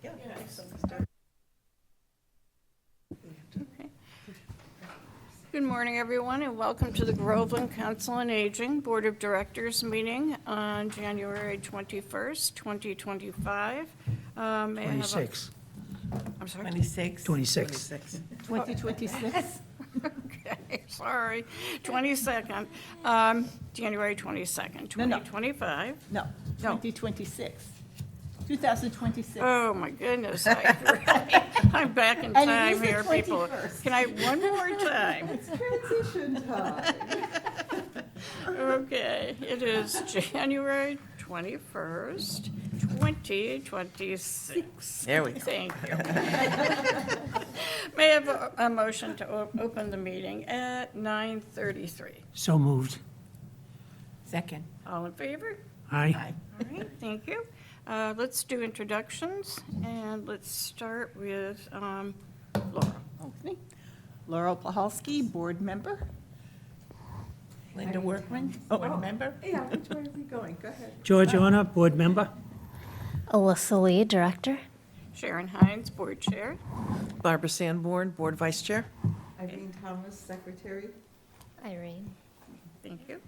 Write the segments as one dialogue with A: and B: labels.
A: Good morning, everyone, and welcome to the Groveland Council on Aging Board of Directors meeting on January 21st, 2025. May I have a-
B: 26.
A: I'm sorry.
C: 26.
B: 26.
C: 2026?
A: Okay, sorry. 22nd, January 22nd,
C: No, no.
A: 2025.
C: No, 2026. 2026.
A: Oh, my goodness. I'm back in
C: And it
A: time
C: is the
A: here, people.
C: 21st.
A: Can I, one more time?
C: It's transition time.
A: Okay, it is January 21st, 2026.
C: There we go.
A: Thank you. May I have a motion to open the meeting at 9:33?
B: So moved.
C: Second.
A: All in favor?
B: Aye.
C: Aye.
A: All right, thank you. Let's do introductions, and let's start with Laura.
C: Okay. Laurel Pahalski, board member. Linda Workman, board member.
D: Yeah, which way are we going? Go ahead.
B: Georgiana, board member.
E: Alyssa Lee, Director.
A: Sharon Hines, Board Chair.
F: Barbara Sanborn, Board Vice Chair.
D: Irene Thomas, Secretary.
E: Irene.
A: Thank you.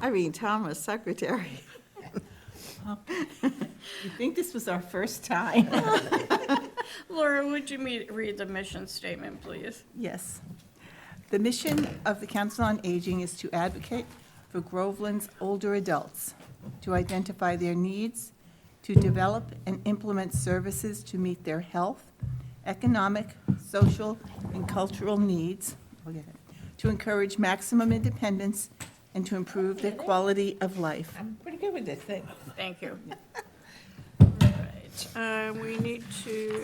D: Irene Thomas, Secretary.
C: You think this was our first time?
A: Laura, would you read the mission statement, please?
C: Yes. The mission of the Council on Aging is to advocate for Groveland's older adults, to identify their needs, to develop and implement services to meet their health, economic, social, and cultural needs, to encourage maximum independence, and to improve their quality of life.
F: I'm pretty good with this thing.
A: Thank you. All right, we need to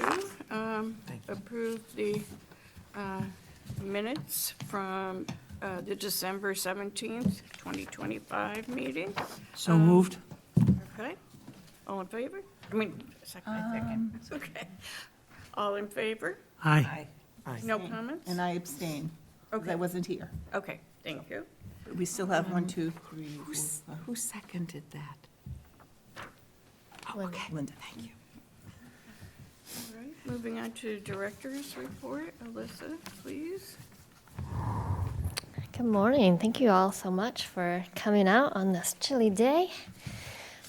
A: approve the minutes from the December 17th, 2025 meeting.
B: So moved.
A: Okay, all in favor? I mean, second, I think. It's okay. All in favor?
B: Aye.
A: No comments?
C: And I abstain, because I
A: Okay.
C: wasn't here.
A: Okay, thank you.
C: But we still have 1, 2, 3, 4, 5.
F: Who seconded that?
E: Linda.
C: Linda, thank you.
A: All right, moving on to director's report. Alyssa, please.
E: Good morning. Thank you all so much for coming out on this chilly day.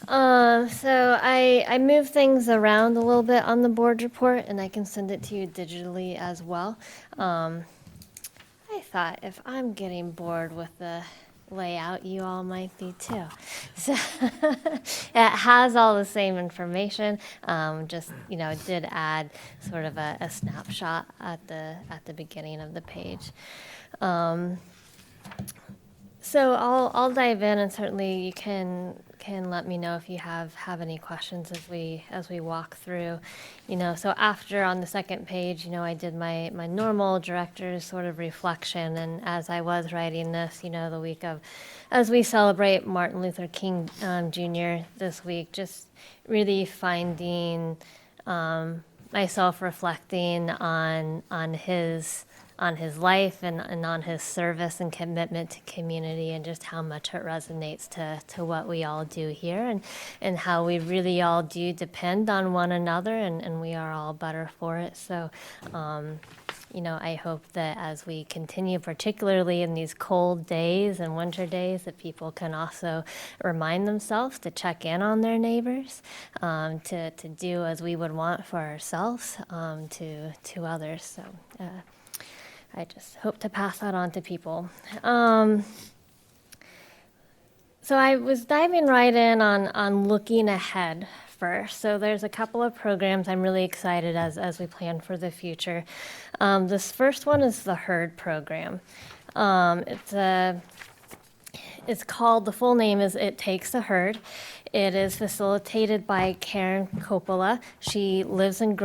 E: So I moved things around a little bit on the board report, and I can send it to you digitally as well. I thought if I'm getting bored with the layout, you all might be too. So it has all the same information. Just it did add sort of a snapshot at the beginning of the page. So I'll dive in, and certainly you can let me know if you have any questions as we walk through. So after on the second page, I did my normal director's sort of reflection, and as I was writing this, the week of, as we celebrate Martin Luther King Jr. this week, just really finding myself reflecting on his life and on his service and commitment to community, and just how much it resonates to what we all do here, and how we really all do depend on one another, and we are all better for it. So, I hope that as we continue, particularly in these cold days and winter days, that people can also remind themselves to check in on their neighbors, to do as we would want for ourselves, to others. So, I just hope to pass that on to people. So I was diving right in on looking ahead first. So there's a couple of programs I'm really excited as we plan for the future. This first one is the HERD program. It's called, the full name is It Takes a Herd. It is facilitated by Karen Coppola. She lives in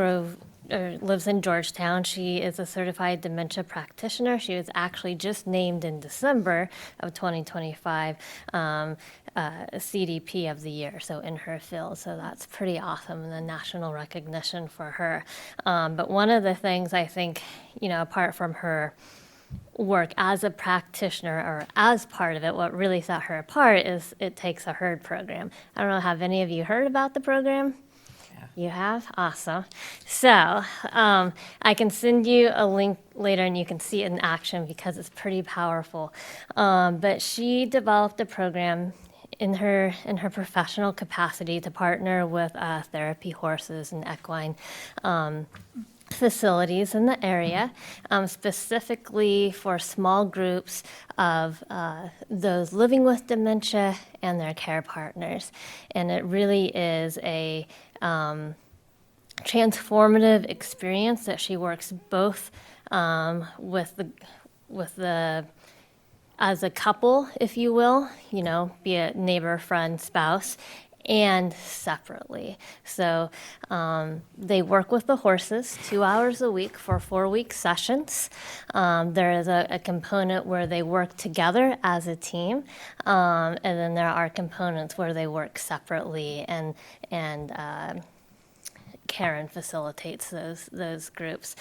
E: Georgetown. She is a certified dementia practitioner. She was actually just named in December of 2025 CDP of the year, so in her field. So that's pretty awesome, and the national recognition for her. But one of the things I think, apart from her work as a practitioner or as part of it, what really set her apart is It Takes a Herd program. I don't know, have any of you heard about the program? You have? Awesome. So I can send you a link later and you can see it in action because it's pretty powerful. But she developed a program in her professional capacity to partner with therapy horses and equine facilities in the area, specifically for small groups of those living with dementia and their care partners. And it really is a transformative experience that she works both with the as a couple, if you will, be it neighbor, friend, spouse, and separately. So they work with the horses 2 hours a week for 4-week sessions. There is a component where they work together as a team, and then there are components where they work separately, and Karen facilitates those groups.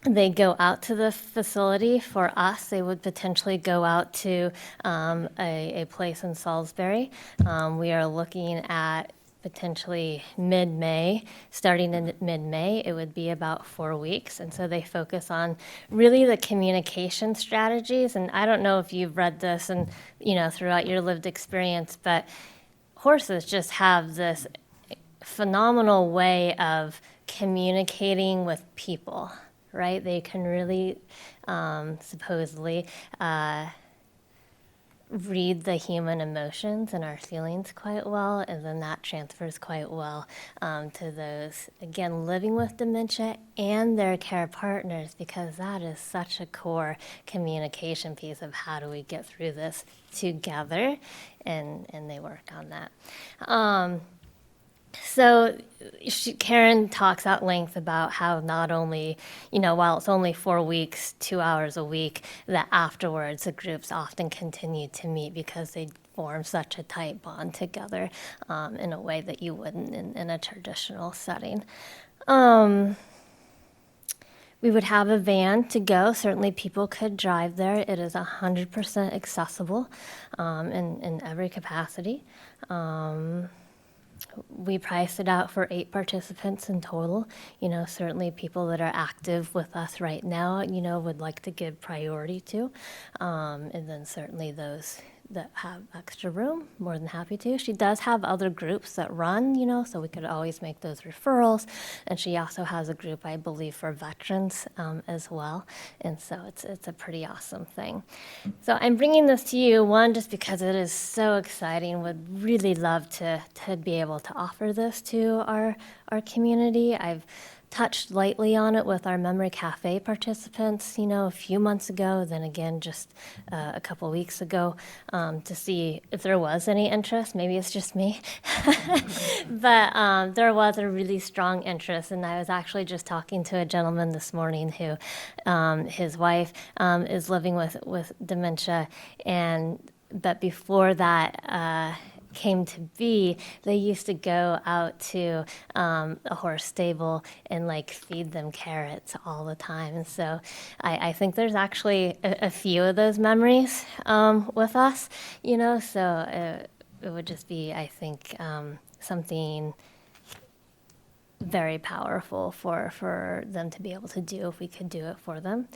E: They go out to the facility. For us, they would potentially go out to a place in Salisbury. We are looking at potentially mid-May. Starting in mid-May, it would be about 4 weeks. And so they focus on really the communication strategies. And I don't know if you've read this and, throughout your lived experience, but horses just have this phenomenal way of communicating with people. Right? They can really, supposedly, read the human emotions and our feelings quite well, and then that transfers quite well to those, again, living with dementia and their care partners, because that is such a core communication piece of how do we get through this together, and they work on that. So Karen talks at length about how not only, while it's only 4 weeks, 2 hours a week, that afterwards the groups often continue to meet because they form such a tight bond together in a way that you wouldn't in a traditional setting. We would have a van to go. Certainly people could drive there. It is 100% accessible in every capacity. We priced it out for 8 participants in total. Certainly people that are active with us right now, would like to give priority to. And then certainly those that have extra room, more than happy to. She does have other groups that run, so we could always make those referrals. And she also has a group, I believe, for veterans as well. And so it's a pretty awesome thing. So I'm bringing this to you, one, just because it is so exciting. Would really love to be able to offer this to our community. I've touched lightly on it with our Memory Cafe participants, a few months ago, then again just a couple weeks ago, to see if there was any interest. Maybe it's just me. But there was a really strong interest, and I was actually just talking to a gentleman this morning who his wife is living with dementia, but before that came to be, they used to go out to a horse stable and feed them carrots all the time. And so I think there's actually a few of those memories with us, so it would just be, I think, something very powerful for them to be able to do if we could do it for them.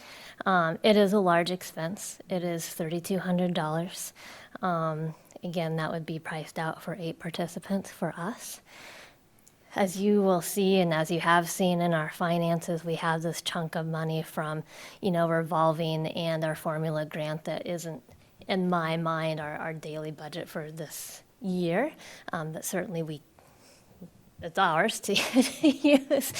E: It is a large expense. It is $3,200. Again, that would be priced out for 8 participants for us. As you will see, and as you have seen in our finances, we have this chunk of money from, revolving and our formula grant that isn't, in my mind, our daily budget for this year. But certainly it's ours to use,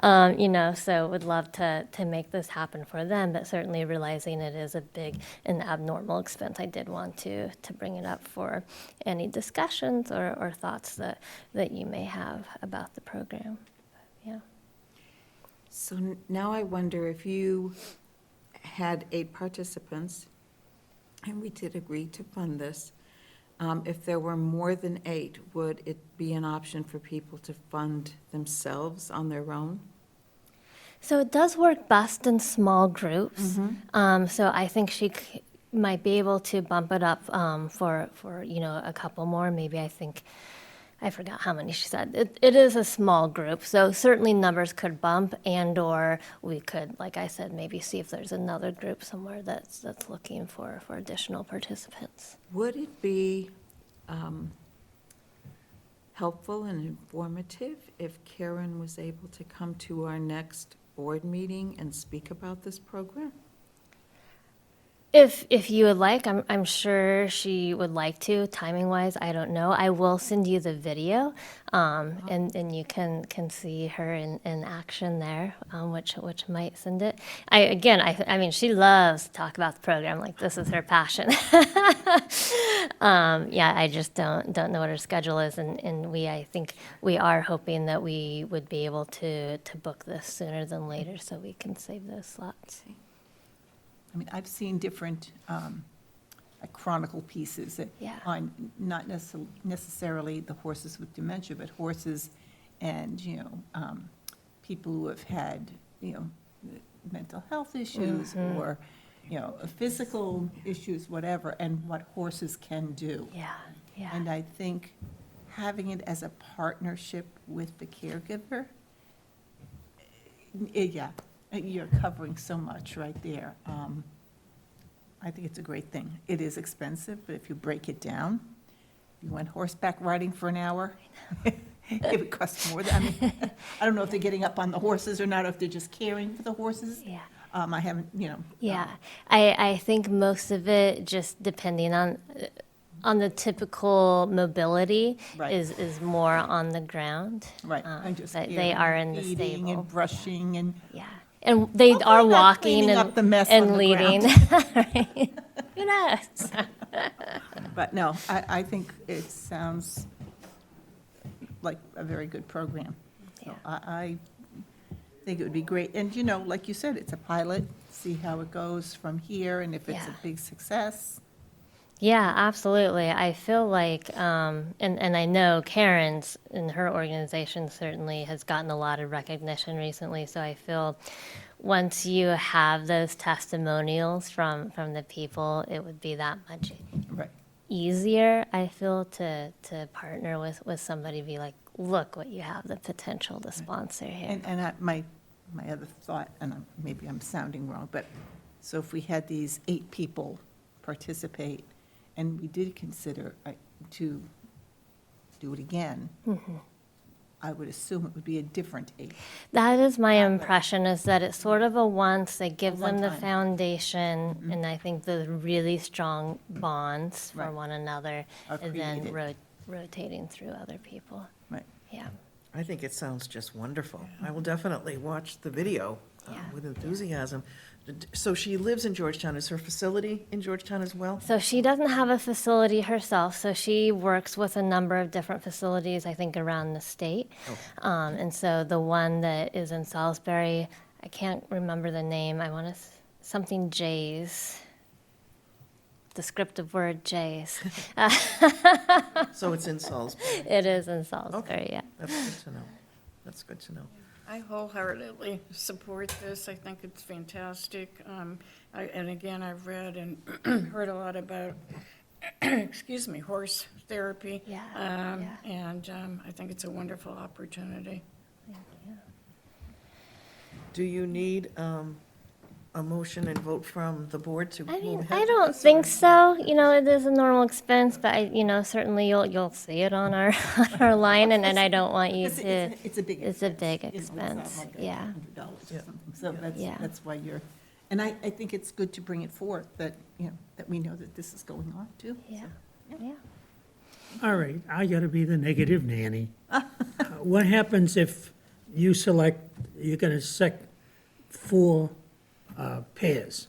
E: so would love to make this happen for them, but certainly realizing it is a big and abnormal expense, I did want to bring it up for any discussions or thoughts that you may have about the program. Yeah.
D: So now I wonder if you had 8 participants, and we did agree to fund this, if there were more than 8, would it be an option for people to fund themselves on their own?
E: So it does work best in small groups. So I think she might be able to bump it up for a couple more. Maybe I think I forgot how many she said. It is a small group, so certainly numbers could bump, and/or we could, like I said, maybe see if there's another group somewhere that's looking for additional participants.
D: Would it be helpful and informative if Karen was able to come to our next board meeting and speak about this program?
E: If you would like, I'm sure she would like to. Timing wise, I don't know. I will send you the video, and you can see her in action there, which might send it. I mean, she loves to talk about the program. Like, this is her passion. Yeah, I just don't know what her schedule is, and I think we are hoping that we would be able to book this sooner than later, so we can save those slots.
C: I mean, I've seen different like chronicle pieces that
E: Yeah.
C: on not necessarily the horses with dementia, but horses and, people who have had, mental health issues or, physical issues, whatever, and what horses can do.
E: Yeah, yeah.
C: And I think having it as a partnership with the caregiver, yeah, you're covering so much right there. I think it's a great thing. It is expensive, but if you break it down, if you went horseback riding for an hour, it would cost more than, I mean, I don't know if they're getting up on the horses or not, or if they're just caring for the horses.
E: Yeah.
C: I haven't,
E: Yeah, I think most of it, just depending on the typical mobility,
C: Right.
E: is more on the ground.
C: right. I'm just
E: But they
C: caring,
E: are in the
C: feeding
E: stable.
C: and brushing and,
E: Yeah, and they
C: Hopefully
E: are
C: not
E: walking
C: cleaning
E: and
C: up the mess on the
E: leading. Right. Who knows?
C: but no, I think it sounds like a very good program. So
E: Yeah.
C: I think it would be great. And, like you said, it's a pilot, see how it goes from here, and if it's a
E: Yeah.
C: big success.
E: Yeah, absolutely. I feel like, and I know Karen's in her organization certainly has gotten a lot of recognition recently. So I feel once you have those testimonials from the people, it would be that much
C: Right.
E: easier, I feel, to partner with somebody, be like, look what you have the potential to sponsor here.
C: And my other thought, and maybe I'm sounding wrong, but so if we had these 8 people participate, and we did consider to do it again,
E: Mm-hmm.
C: I would assume it would be a different 8.
E: That is my impression, is that it's sort of a once, they give them the
C: one-time.
E: foundation, and I think the really strong bonds for
C: Right.
E: one another,
C: Are
E: and then
C: created.
E: rotating through other people.
C: Right.
E: Yeah.
F: I think it sounds just wonderful. I will definitely watch the video
E: Yeah.
F: with enthusiasm. So she lives in Georgetown. Is her facility in Georgetown as well?
E: So she doesn't have a facility herself, so she works with a number of different facilities, I think, around the state. And so the one that is in Salisbury, I can't remember the name, I want to, something J's, descriptive word J's.
F: So it's in Salisbury.
E: It is in Salisbury, yeah.
F: That's good to know. That's good to know.
A: I wholeheartedly support this. I think it's fantastic. And again, I've read and heard a lot about, excuse me, horse therapy.
E: Yeah,
A: And I think it's a wonderful opportunity.
F: Do you need a motion and vote from the board to
E: I
F: move
E: mean,
F: ahead
E: I
F: with
E: don't
F: this,
E: think
F: or-
E: so. It is a normal expense, but certainly you'll see it on our on our line, and I don't want you to.
C: It's a big
E: It's a
C: expense.
E: big
C: It's not
E: expense,
C: like
E: yeah.
C: $100 or
F: Yeah.
C: something. So
E: Yeah.
C: that's why and I think it's good to bring it forth, that, that we know that this is going on, too.
E: Yeah,
C: So,
E: yeah.
B: All right, I gotta be the negative nanny. What happens if you select, you're gonna select 4 pairs?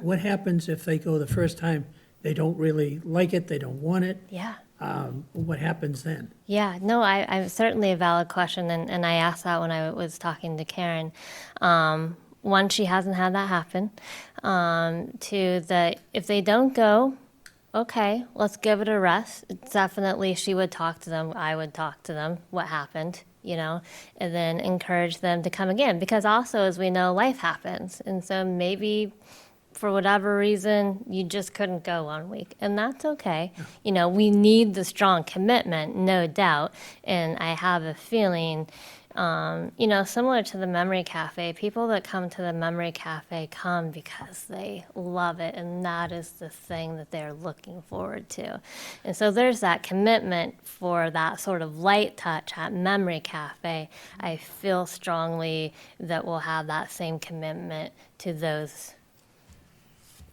B: What happens if they go the first time, they don't really like it, they don't want it?
E: Yeah.
B: What happens then?
E: Yeah, no, I certainly a valid question, and I asked that when I was talking to Karen. One, she hasn't had that happen. Two, that if they don't go, okay, let's give it a rest. Definitely, she would talk to them. I would talk to them. What happened, and then encourage them to come again. Because also, as we know, life happens, and so maybe for whatever reason, you just couldn't go 1 week, and that's okay. You know, we need the strong commitment, no doubt, and I have a feeling, you know, similar to the Memory Cafe, people that come to the Memory Cafe come because they love it, and that is the thing that they're looking forward to. And so there's that commitment for that sort of light touch at Memory Cafe. I feel strongly that we'll have that same commitment to those,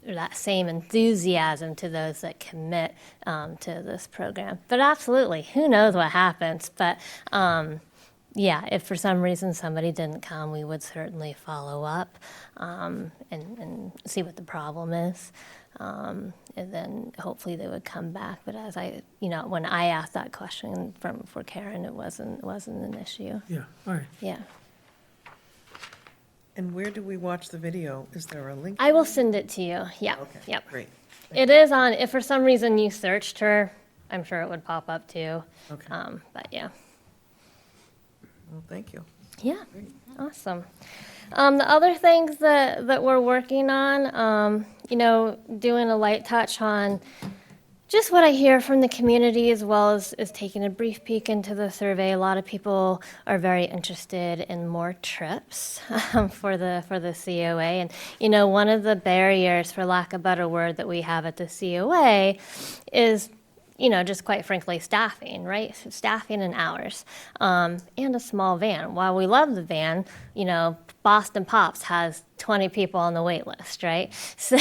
E: or that same enthusiasm to those that commit to this program. But absolutely, who knows what happens? But yeah, if for some reason somebody didn't come, we would certainly follow up and see what the problem is. And then hopefully they would come back. But as I, you know, when I asked that question for Karen, it wasn't an issue.
B: Yeah, all right.
E: Yeah.
F: And where do we watch the video? Is there a link?
E: I will send it to you. Yeah.
F: Okay,
E: Yep.
F: great.
E: It is on, if for some reason you searched her, I'm sure it would pop up too.
F: Okay,
E: But yeah.
F: well, thank you.
E: Yeah, awesome. The other things that we're working on, you know, doing a light touch on just what I hear from the community, as well as taking a brief peek into the survey. A lot of people are very interested in more trips for the COA. And, you know, one of the barriers, for lack of a better word, that we have at the COA is, you know, just quite frankly, staffing, right? Staffing and hours, and a small van. While we love the van, you know, Boston Pops has 20 people on the wait list, right? So,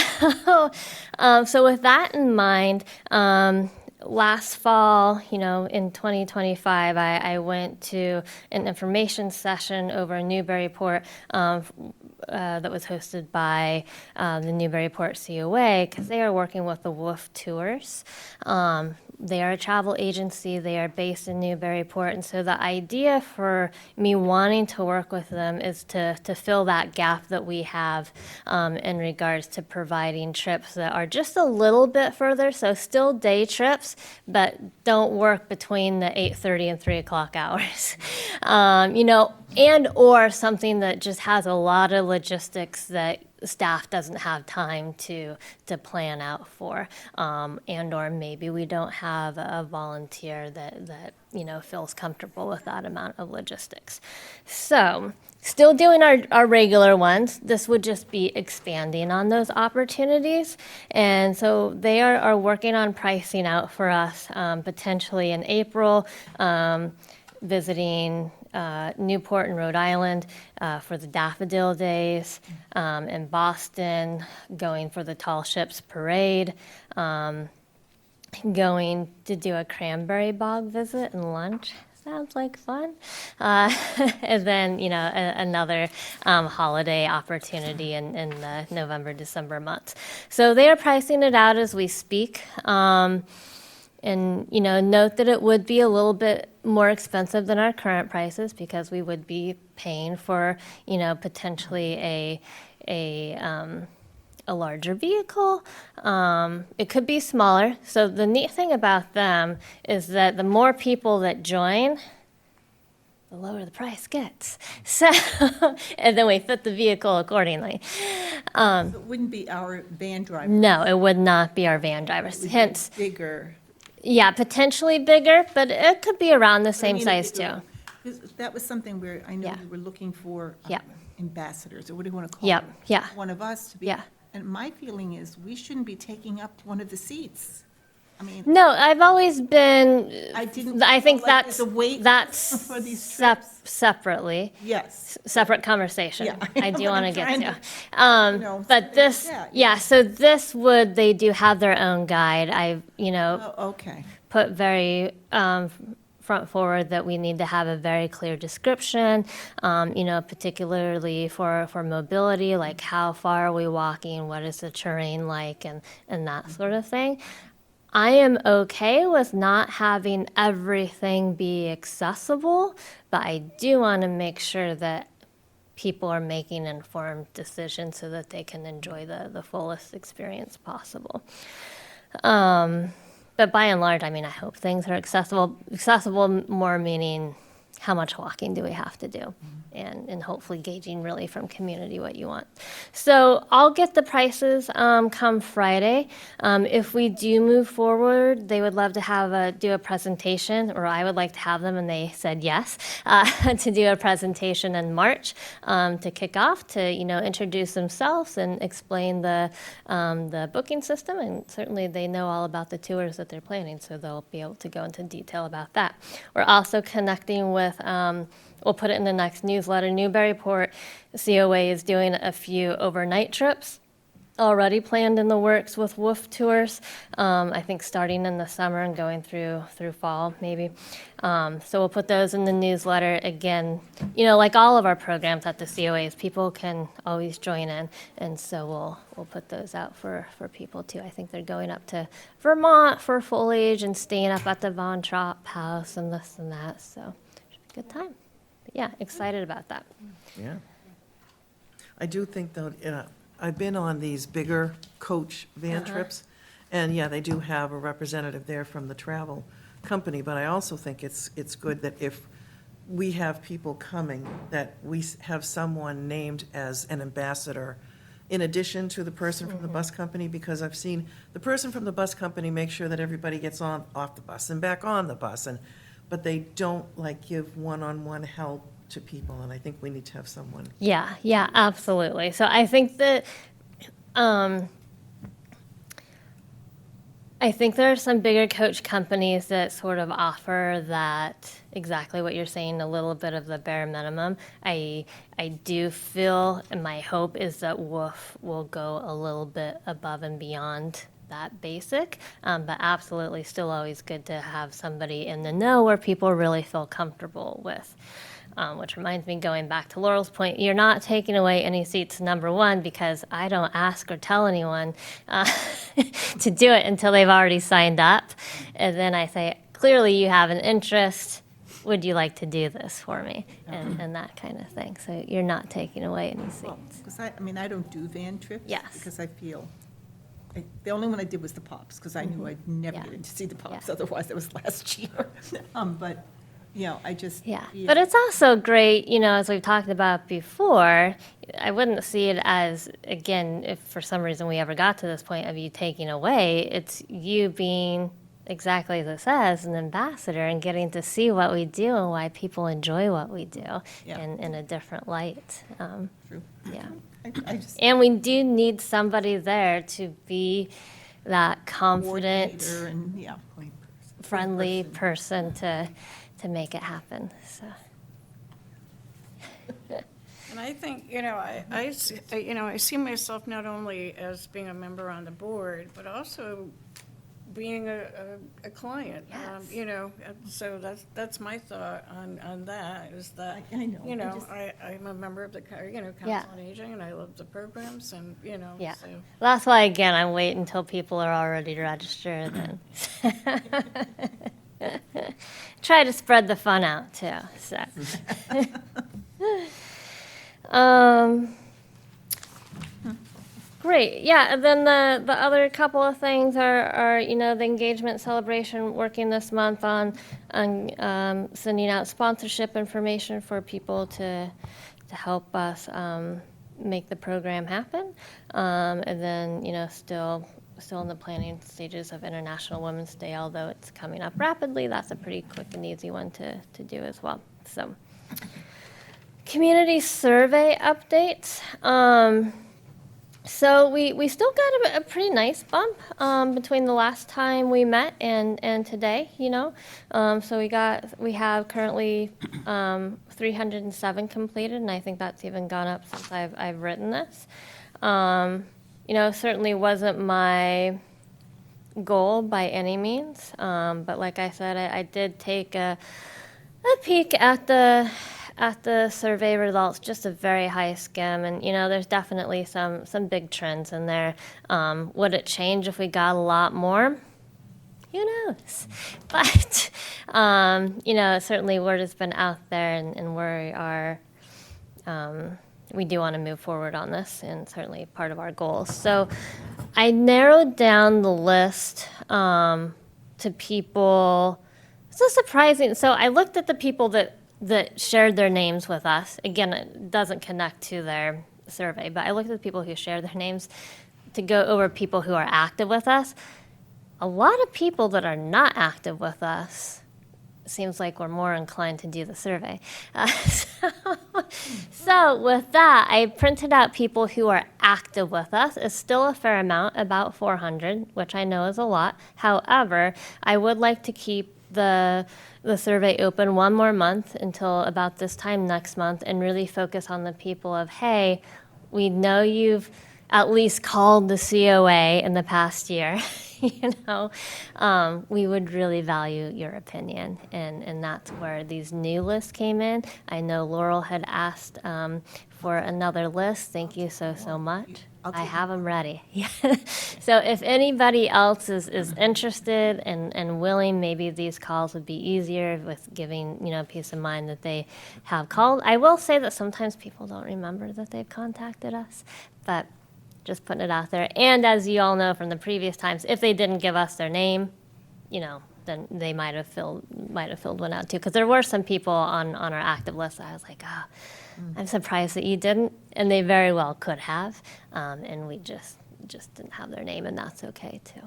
E: so with that in mind, last fall, you know, in 2025, I went to an information session over in Newburyport that was hosted by the Newburyport COA, because they are working with the Wolf Tours. They are a travel agency. They are based in Newburyport. And so the idea for me wanting to work with them is to fill that gap that we have in regards to providing trips that are just a little bit further. So still day trips, but don't work between the 8:30 and 3 o'clock hours. You know, and or something that just has a lot of logistics that staff doesn't have time to plan out for, and or maybe we don't have a volunteer that you know feels comfortable with that amount of logistics. So still doing our regular ones. This would just be expanding on those opportunities, and so they are working on pricing out for us potentially in April, visiting Newport and Rhode Island for the Daffodil Days, in Boston, going for the Tall Ships Parade, going to do a cranberry bog visit and lunch. Sounds like fun. And then, you know, another holiday opportunity in the November, December months. So they are pricing it out as we speak. And, you know, note that it would be a little bit more expensive than our current prices because we would be paying for, you know, potentially a larger vehicle. It could be smaller. So the neat thing about them is that the more people that join, the lower the price gets. So, and then we fit the vehicle accordingly.
C: It wouldn't be our van driver.
E: No, it would not be our van drivers. Hence,
C: Bigger.
E: yeah, potentially bigger, but it could be around the same
C: I mean,
E: size too.
C: That was something where I know
E: Yeah.
C: we were looking for
E: Yeah.
C: ambassadors, or what do you want to call
E: Yeah,
C: them?
E: yeah.
C: One of us to be.
E: Yeah.
C: And my feeling is we shouldn't be taking up one of the seats. I mean,
E: No, I've always been,
C: I didn't.
E: I think
C: feel like
E: that's,
C: there's a wait
E: that's
C: for these
E: sep-
C: trips.
E: separately,
C: Yes.
E: separate conversation.
C: Yeah,
E: I do
C: but
E: want to
C: I'm
E: get
C: trying
E: to.
C: to, you know,
E: But
C: something
E: this,
C: like that,
E: yeah, so this would, they do have their own guide. I've, you know,
C: Oh, okay.
E: put very front forward that we need to have a very clear description, you know, particularly for mobility, like how far are we walking, what is the terrain like, and that sort of thing. I am okay with not having everything be accessible, but I do want to make sure that people are making informed decisions so that they can enjoy the fullest experience possible. But by and large, I mean, I hope things are accessible. Accessible more meaning how much walking do we have to do? And hopefully gauging really from community what you want. So I'll get the prices come Friday. If we do move forward, they would love to do a presentation, or I would like to have them, and they said yes, to do a presentation in March to kick off, to introduce themselves and explain the booking system. And certainly they know all about the tours that they're planning, so they'll be able to go into detail about that. We're also connecting with we'll put it in the next newsletter. Newburyport COA is doing a few overnight trips already planned in the works with WOOF tours. I think starting in the summer and going through fall maybe. So we'll put those in the newsletter. Again, like all of our programs at the COAs, people can always join in, and so we'll put those out for people too. I think they're going up to Vermont for foliage and staying up at the Von Trapp house and this and that. So good time. But yeah, excited about that.
F: Yeah. I do think though, I've been on these bigger coach van trips, and yeah, they do have a representative there from the travel company, but I also think it's good that if we have people coming, that we have someone named as an ambassador in addition to the person from the bus company, because I've seen the person from the bus company make sure that everybody gets off the bus and back on the bus, but they don't give one-on-one help to people, and I think we need to have someone.
E: Yeah, absolutely. So I think that I think there are some bigger coach companies that sort of offer that, exactly what you're saying, a little bit of the bare minimum. I do feel, and my hope is that WOOF will go a little bit above and beyond that basic, but absolutely still always good to have somebody in the know where people really feel comfortable with. Which reminds me, going back to Laurel's point, you're not taking away any seats, number one, because I don't ask or tell anyone to do it until they've already signed up. And then I say, clearly you have an interest. Would you like to do this for me? And that kind of thing. So you're not taking away any seats.
C: Because I don't do van trips.
E: Yes.
C: Because I feel, the only one I did was the Pops, because I knew I'd never
E: Yeah.
C: get in to see the Pops,
E: Yeah.
C: otherwise it was last year. But, I just.
E: Yeah,
C: feel-
E: but it's also great, as we've talked about before, I wouldn't see it as, again, if for some reason we ever got to this point of you taking away, it's you being, exactly as it says, an ambassador and getting to see what we do and why people enjoy what we do
C: Yeah.
E: in a different light.
C: True.
E: Yeah.
C: I just.
E: And we do need somebody there to be that confident,
C: coordinator and, yeah.
E: friendly person to make it happen, so.
A: And I think, I see myself not only as being a member on the board, but also being a client.
E: Yes.
A: So that's my thought on that, is that,
C: I know.
A: I'm a member of the,
E: Yeah.
A: Council on Aging, and I love the programs, and,
E: Yeah.
A: so.
E: That's why, again, I wait until people are already registered and try to spread the fun out too, so. Great, yeah, and then the other couple of things are the engagement celebration, working this month on sending out sponsorship information for people to help us make the program happen. And then, still in the planning stages of International Women's Day, although it's coming up rapidly. That's a pretty quick and easy one to do as well. So, community survey updates. So we still got a pretty nice bump between the last time we met and today, So we have currently 307 completed, and I think that's even gone up since I've written this. Certainly wasn't my goal by any means, but like I said, I did take a peek at the survey results, just a very high skim, and there's definitely some big trends in there. Would it change if we got a lot more? Who knows? But certainly word has been out there, and we are. We do want to move forward on this, and certainly part of our goals. So I narrowed down the list to people. It's so surprising. So I looked at the people that that shared their names with us. Again, it doesn't connect to their survey, but I looked at the people who shared their names to go over people who are active with us. A lot of people that are not active with us seems like we're more inclined to do the survey. So with that, I printed out people who are active with us. It's still a fair amount, about 400, which I know is a lot. However, I would like to keep the survey open one more month until about this time next month and really focus on the people of, hey, we know you've at least called the COA in the past year. We would really value your opinion, and that's where these new lists came in. I know Laurel had asked for another list. Thank you so much. I have them ready. So if anybody else is interested and willing, maybe these calls would be easier with giving, peace of mind that they have called. I will say that sometimes people don't remember that they've contacted us, but just putting it out there. And as you all know from the previous times, if they didn't give us their name, then they might have filled one out too. Because there were some people on our active list that I was like, I'm surprised that you didn't, and they very well could have, and we just didn't have their name, and that's okay too.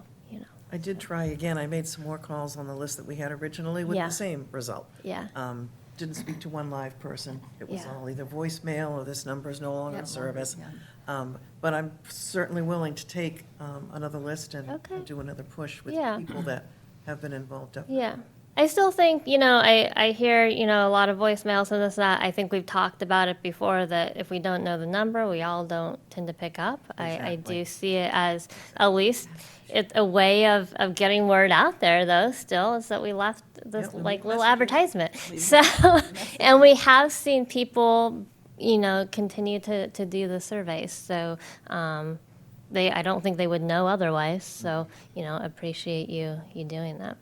F: I did try again. I made some more calls on the list that we had originally with
E: Yeah.
F: the same result.
E: Yeah.
F: Didn't speak to one live person. It was
E: Yeah.
F: all either voicemail or this number is no longer in
C: Yep.
F: service.
C: Yeah.
F: But I'm certainly willing to take another list and
E: Okay.
F: do another push with
E: Yeah.
F: people that have been involved.
E: Yeah. I still think, I hear, a lot of voicemails and this, that. I think we've talked about it before, that if we don't know the number, we all don't tend to pick up. I do see it as, at least, it's a way of getting word out there, though, still, is that we left this,
F: Yep, we
E: like,
F: leave
E: little
F: messages.
E: advertisement. So, and we have seen people, continue to do the surveys. So, I don't think they would know otherwise. So, appreciate you doing that.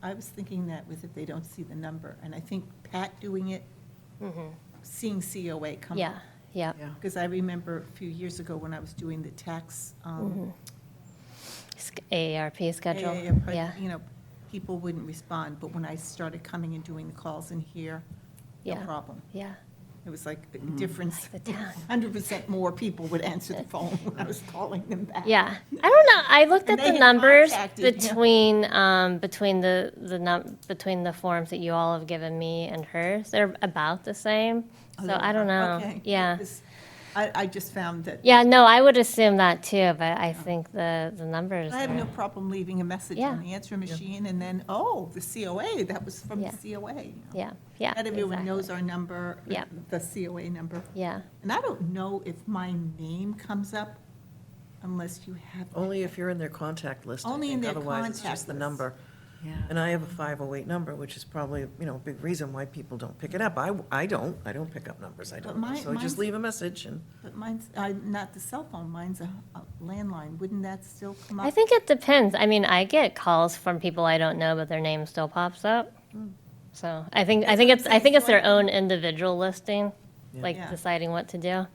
C: I was thinking that with if they don't see the number, and I think Pat doing it, seeing COA come up.
E: Yeah, yeah.
F: Yeah.
C: Because I remember a few years ago when I was doing the tax,
E: AARP schedule. Yeah,
C: people wouldn't respond, but when I started coming and doing the calls in here, no
E: Yeah.
C: problem.
E: yeah.
C: It was like a difference.
E: Like the town.
C: 100% more people would answer the phone when I was calling them back.
E: Yeah, I don't know. I looked
C: And
E: at
C: they
E: the
C: had
E: numbers
C: contacted, yeah.
E: between the forms that you all have given me and hers. They're about the same. So I don't know.
C: Okay.
E: Yeah.
C: Because I just found that,
E: Yeah, no, I would assume that too, but I think the numbers
C: I have no
E: are,
C: problem leaving a message
E: Yeah.
C: on the answering machine, and then, the COA, that was from the
E: Yeah.
C: COA.
E: yeah, yeah.
C: Not everyone
E: exactly.
C: knows our number,
E: Yeah.
C: the COA number.
E: Yeah,
C: And I don't know if my name comes up unless you have.
F: Only if you're in their contact list. I
C: Only in
F: think.
C: their
F: Otherwise, it's
C: contact
F: just the
C: list.
F: number.
D: Yeah.
F: And I have a 508 number, which is probably, a big reason why people don't pick it up. I don't pick up numbers, I
C: But
F: don't know.
C: mine-
F: So just
C: mine's-
F: leave a message and,
C: But mine's, not the cell phone, mine's a landline. Wouldn't that still come up?
E: I think it depends. I mean, I get calls from people I don't know, but their name still pops up. So I think it's their own individual listing, like
C: Yeah.
E: deciding what to do.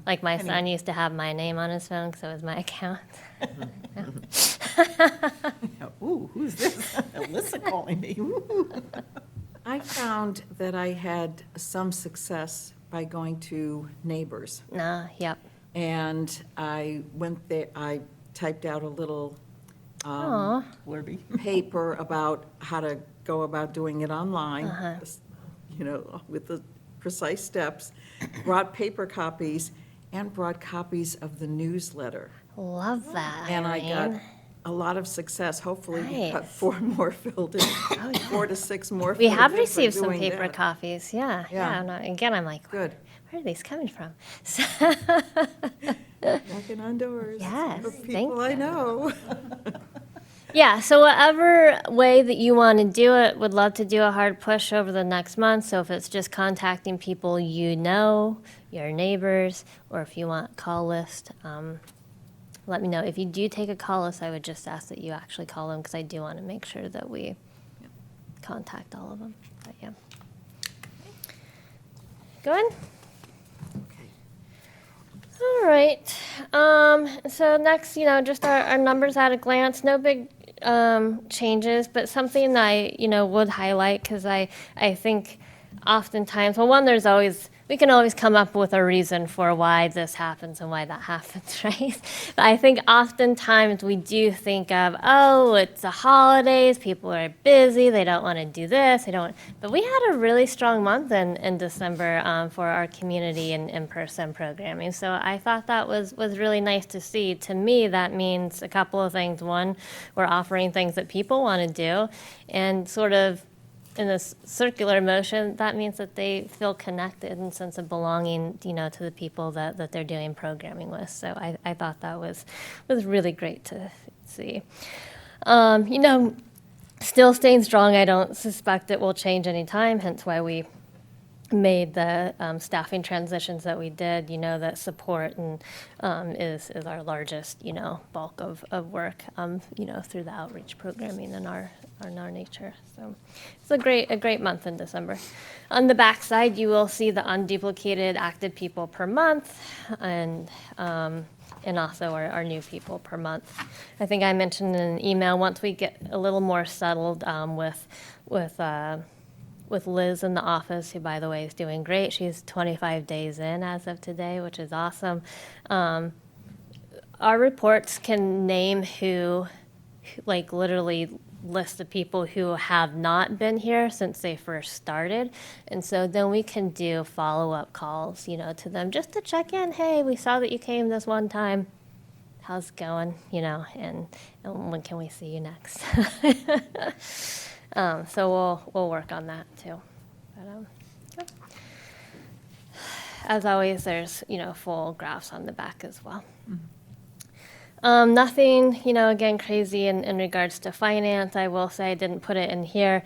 E: Like my son used to have my name on his phone because it was my account.
C: Ooh, who's this? Alyssa calling me. Ooh.
D: I found that I had some success by going to Neighbors.
E: Nah, yep.
D: And I went there, I typed out a little
E: Aw,
C: Blurby.
D: paper about how to go about doing it online,
E: Uh-huh.
D: with the precise steps, brought paper copies, and brought copies of the newsletter.
E: love that.
D: And I got
E: Irene.
D: a lot of success. Hopefully, we got
E: Nice.
D: 4 more filled in, 4 to 6 more.
E: We
D: filled
E: have
D: in by
E: received some
D: doing
E: paper
D: that.
E: copies. Yeah,
D: Yeah.
E: yeah. No, again, I'm like,
D: Good.
E: where are these coming from? So,
D: Knocking on doors.
E: Yes,
D: Of
E: thank
D: people I
E: you.
D: know.
E: yeah, so whatever way that you want to do it, would love to do a hard push over the next month. So if it's just contacting people you know, your neighbors, or if you want call list, let me know. If you do take a call list, I would just ask that you actually call them because I do want to make sure that we contact all of them. But yeah. Good? All right. So next, just our numbers at a glance. No big changes, but something I, would highlight, because I think oftentimes, well, one, we can always come up with a reason for why this happens and why that happens, right? But I think oftentimes we do think of, oh, it's the holidays, people are busy, they don't want to do this, but we had a really strong month in December for our community and in-person programming. So I thought that was really nice to see. To me, that means a couple of things. One, we're offering things that people want to do, and sort of in this circular motion, that means that they feel connected and sense of belonging, to the people that they're doing programming with. So I thought that was really great to see. Still staying strong. I don't suspect it will change anytime, hence why we made the staffing transitions that we did. That support and is our largest, bulk of work, through the outreach programming in our nature. So it's a great month in December. On the back side, you will see the unduplicated active people per month and also our new people per month. I think I mentioned in an email, once we get a little more settled with Liz in the office, who, by the way, is doing great. She's 25 days in as of today, which is awesome. Our reports can name who, like, literally list the people who have not been here since they first started. And so then we can do follow-up calls, to them just to check in. Hey, we saw that you came this one time. How's it going? And when can we see you next? So we'll work on that too. But, as always, there's full graphs on the back as well. Nothing again crazy in regards to finance. I will say I didn't put it in here,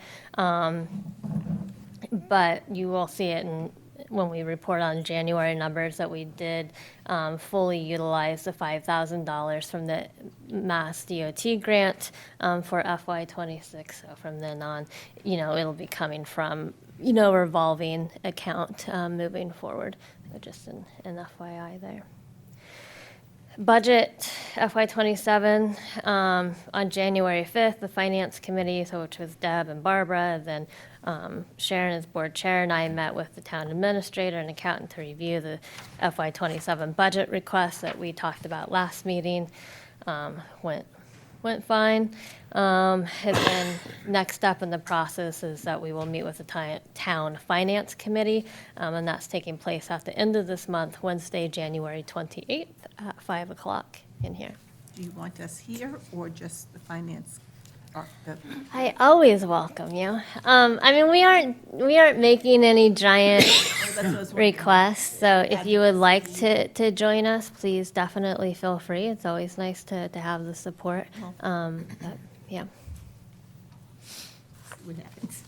E: but you will see it when we report on January numbers that we did fully utilize the $5,000 from the Mass DOT grant for FY26. So from then on, it'll be coming from, revolving account moving forward. So just an FYI there. Budget FY27 on January 5th, the Finance Committee, which was Deb and Barbara, then Sharon as board chair, and I met with the town administrator and accountant to review the FY27 budget request that we talked about last meeting. Went fine. And then next step in the process is that we will meet with the town finance committee, and that's taking place at the end of this month, Wednesday, January 28th at 5 o'clock in here.
C: Do you want us here or just the finance?
E: I always welcome you. We aren't making any giant requests, so if you would like to join us, please definitely feel free. It's always nice to have the support. But, yeah.
C: What happens?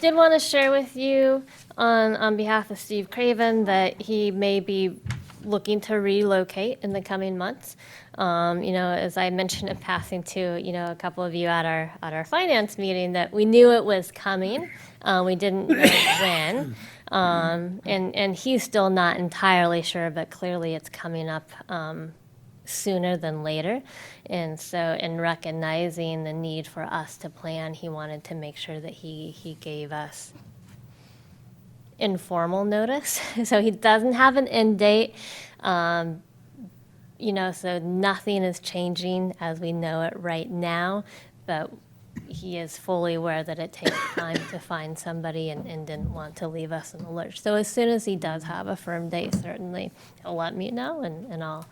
E: Did want to share with you on behalf of Steve Craven that he may be looking to relocate in the coming months. As I mentioned in passing to, a couple of you at our finance meeting, that we knew it was coming. We didn't know when. And he's still not entirely sure, but clearly it's coming up sooner than later. And so in recognizing the need for us to plan, he wanted to make sure that he gave us informal notice. So he doesn't have an end date. So nothing is changing as we know it right now, but he is fully aware that it takes time to find somebody and didn't want to leave us in the lurch. So as soon as he does have a firm date, certainly he'll let me know and I'll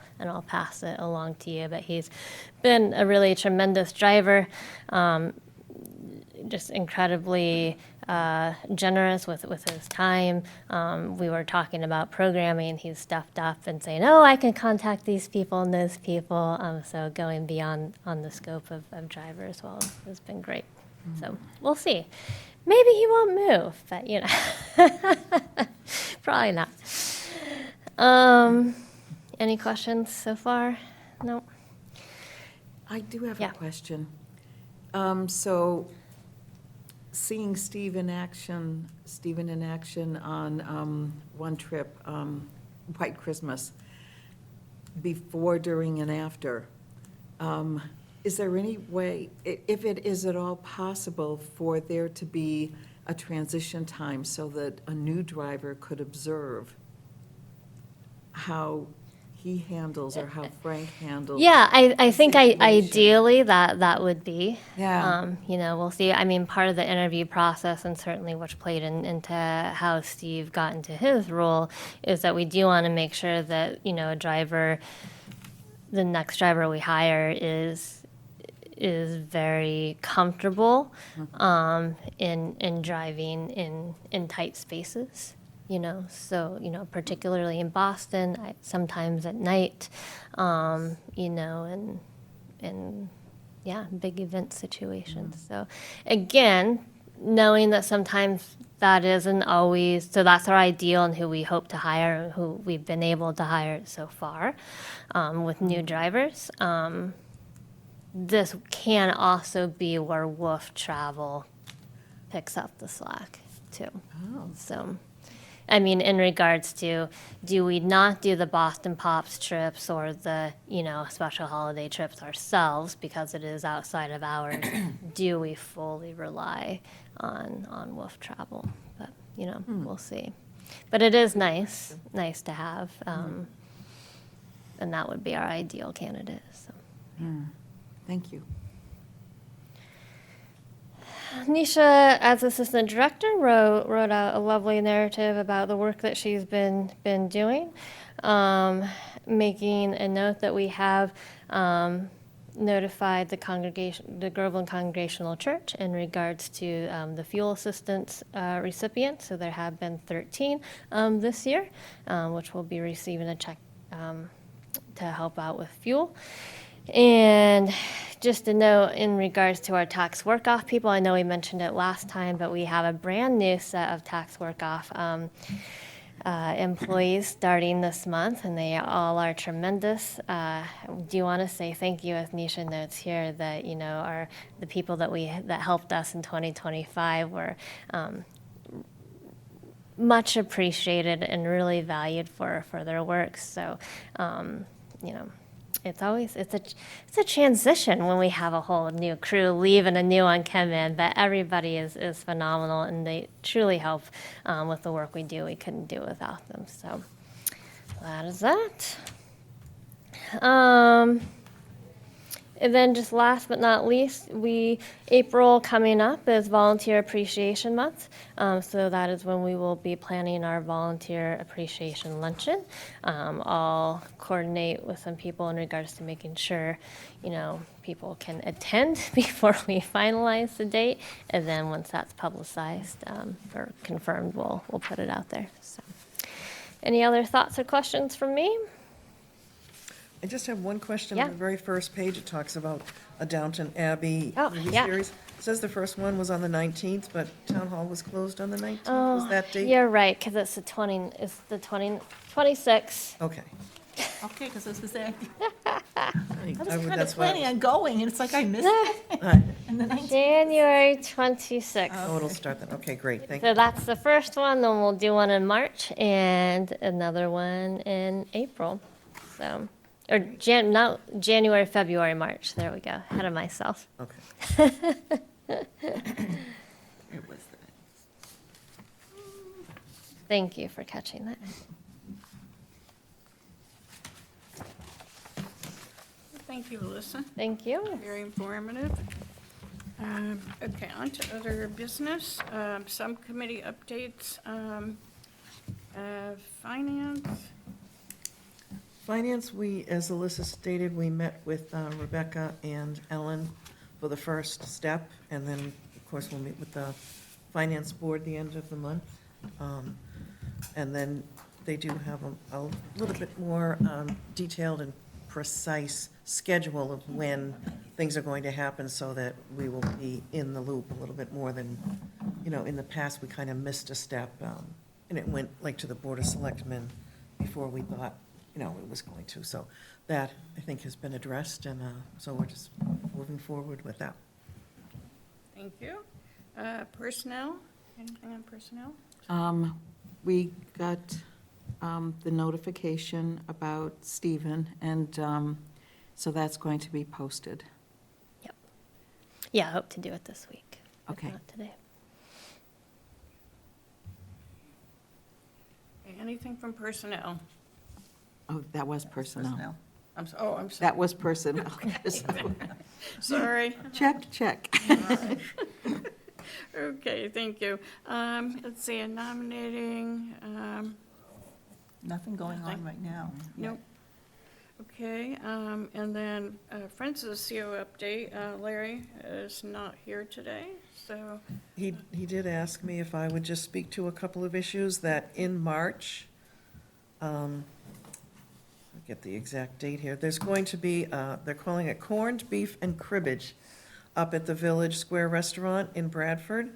E: pass it along to you. But he's been a really tremendous driver, just incredibly generous with his time. We were talking about programming. He's stepped up and saying, oh, I can contact these people and those people. So going beyond on the scope of driver as well has been great. So we'll see. Maybe he won't move, but probably not. Any questions so far? No?
D: I do have
E: Yeah.
D: a question. So seeing Stephen in action on one trip, White Christmas, before, during, and after. Is there any way, if it is at all possible, for there to be a transition time so that a new driver could observe how he handles or how Frank handles?
E: Yeah, I think
D: situation.
E: ideally that would be.
D: Yeah.
E: We'll see. I mean, part of the interview process, and certainly which played into how Steve got into his role, is that we do want to make sure that, a driver, the next driver we hire is very comfortable in driving in tight spaces. So, particularly in Boston, sometimes at night, and yeah, big event situations. So again, knowing that sometimes that isn't always, so that's our ideal and who we hope to hire and who we've been able to hire so far with new drivers. This can also be where Wolf Travel picks up the slack too. So, I mean, in regards to, do we not do the Boston Pops trips or the, special holiday trips ourselves because it is outside of hours? Do we fully rely on Wolf Travel? But, we'll see. But it is nice to have, and that would be our ideal candidate, so.
D: Thank you.
E: Nisha, as assistant director, wrote out a lovely narrative about the work that she's been doing, making a note that we have notified the Groveland Congregational Church in regards to the fuel assistance recipients. So there have been 13 this year, which will be receiving a check to help out with fuel. And just a note in regards to our tax work-off people, I know we mentioned it last time, but we have a brand new set of tax work-off employees starting this month, and they all are tremendous. Do you want to say thank you, as Nisha notes here, that are the people that helped us in 2025 were much appreciated and really valued for their work. So, it's a transition when we have a whole new crew leave and a new one come in, but everybody is phenomenal, and they truly help with the work we do. We couldn't do it without them. So that is that. And then just last but not least, April coming up is Volunteer Appreciation Month. So that is when we will be planning our Volunteer Appreciation Luncheon. I'll coordinate with some people in regards to making sure, people can attend before we finalize the date. And then once that's publicized or confirmed, we'll put it out there. So, any other thoughts or questions from me?
F: I just have one question.
E: Yeah.
F: On the very first page, it talks about a Downton Abbey
E: Oh,
F: movie
E: yeah.
F: series. It says the first one was on the 19th, but Town Hall was closed on the 19th. Was that date?
E: You're right, because it's the 26th.
F: Okay.
C: Okay, because this was there.
F: I
C: I was
F: would-
C: kind of
F: that's why I
C: planning on going, and it's like I missed it.
F: was-
C: And then I,
E: January 26th.
F: Oh, it'll start then. Okay, great. Thank
E: So
F: you.
E: that's the first one, then we'll do one in March and another one in April. So, or January, February, March. There we go. Ahead of myself.
F: Okay.
C: it was
E: Thank you for catching that.
A: Thank you, Alyssa.
E: Thank you.
A: Very informative. Okay, on to other business. Subcommittee updates. Finance.
F: Finance, as Alyssa stated, we met with Rebecca and Ellen for the first step, and then, of course, we'll meet with the Finance Board the end of the month. And then they do have a little bit more detailed and precise schedule of when things are going to happen, so that we will be in the loop a little bit more than, in the past, we kind of missed a step, and it went like to the Board of Selectmen before we thought, it was going to. So that, I think, has been addressed, and so we're just moving forward with that.
A: Thank you. Personnel. Anything on personnel?
D: We got the notification about Stephen, and so that's going to be posted.
E: Yeah, I hope to do it this week. if
D: Okay.
E: not today.
A: Anything from personnel?
D: Oh, that was personnel.
C: Personnel.
A: I'm sorry.
D: That was personnel.
A: Sorry.
D: Check.
A: Okay, thank you. Let's see, nominating,
C: Nothing going on right now.
A: nope. Okay, and then Friends of the CO update, Larry is not here today, so,
F: He did ask me if I would just speak to a couple of issues that in March, I'll get the exact date here, there's going to be, they're calling it corned beef and cribbage up at the Village Square Restaurant in Bradford,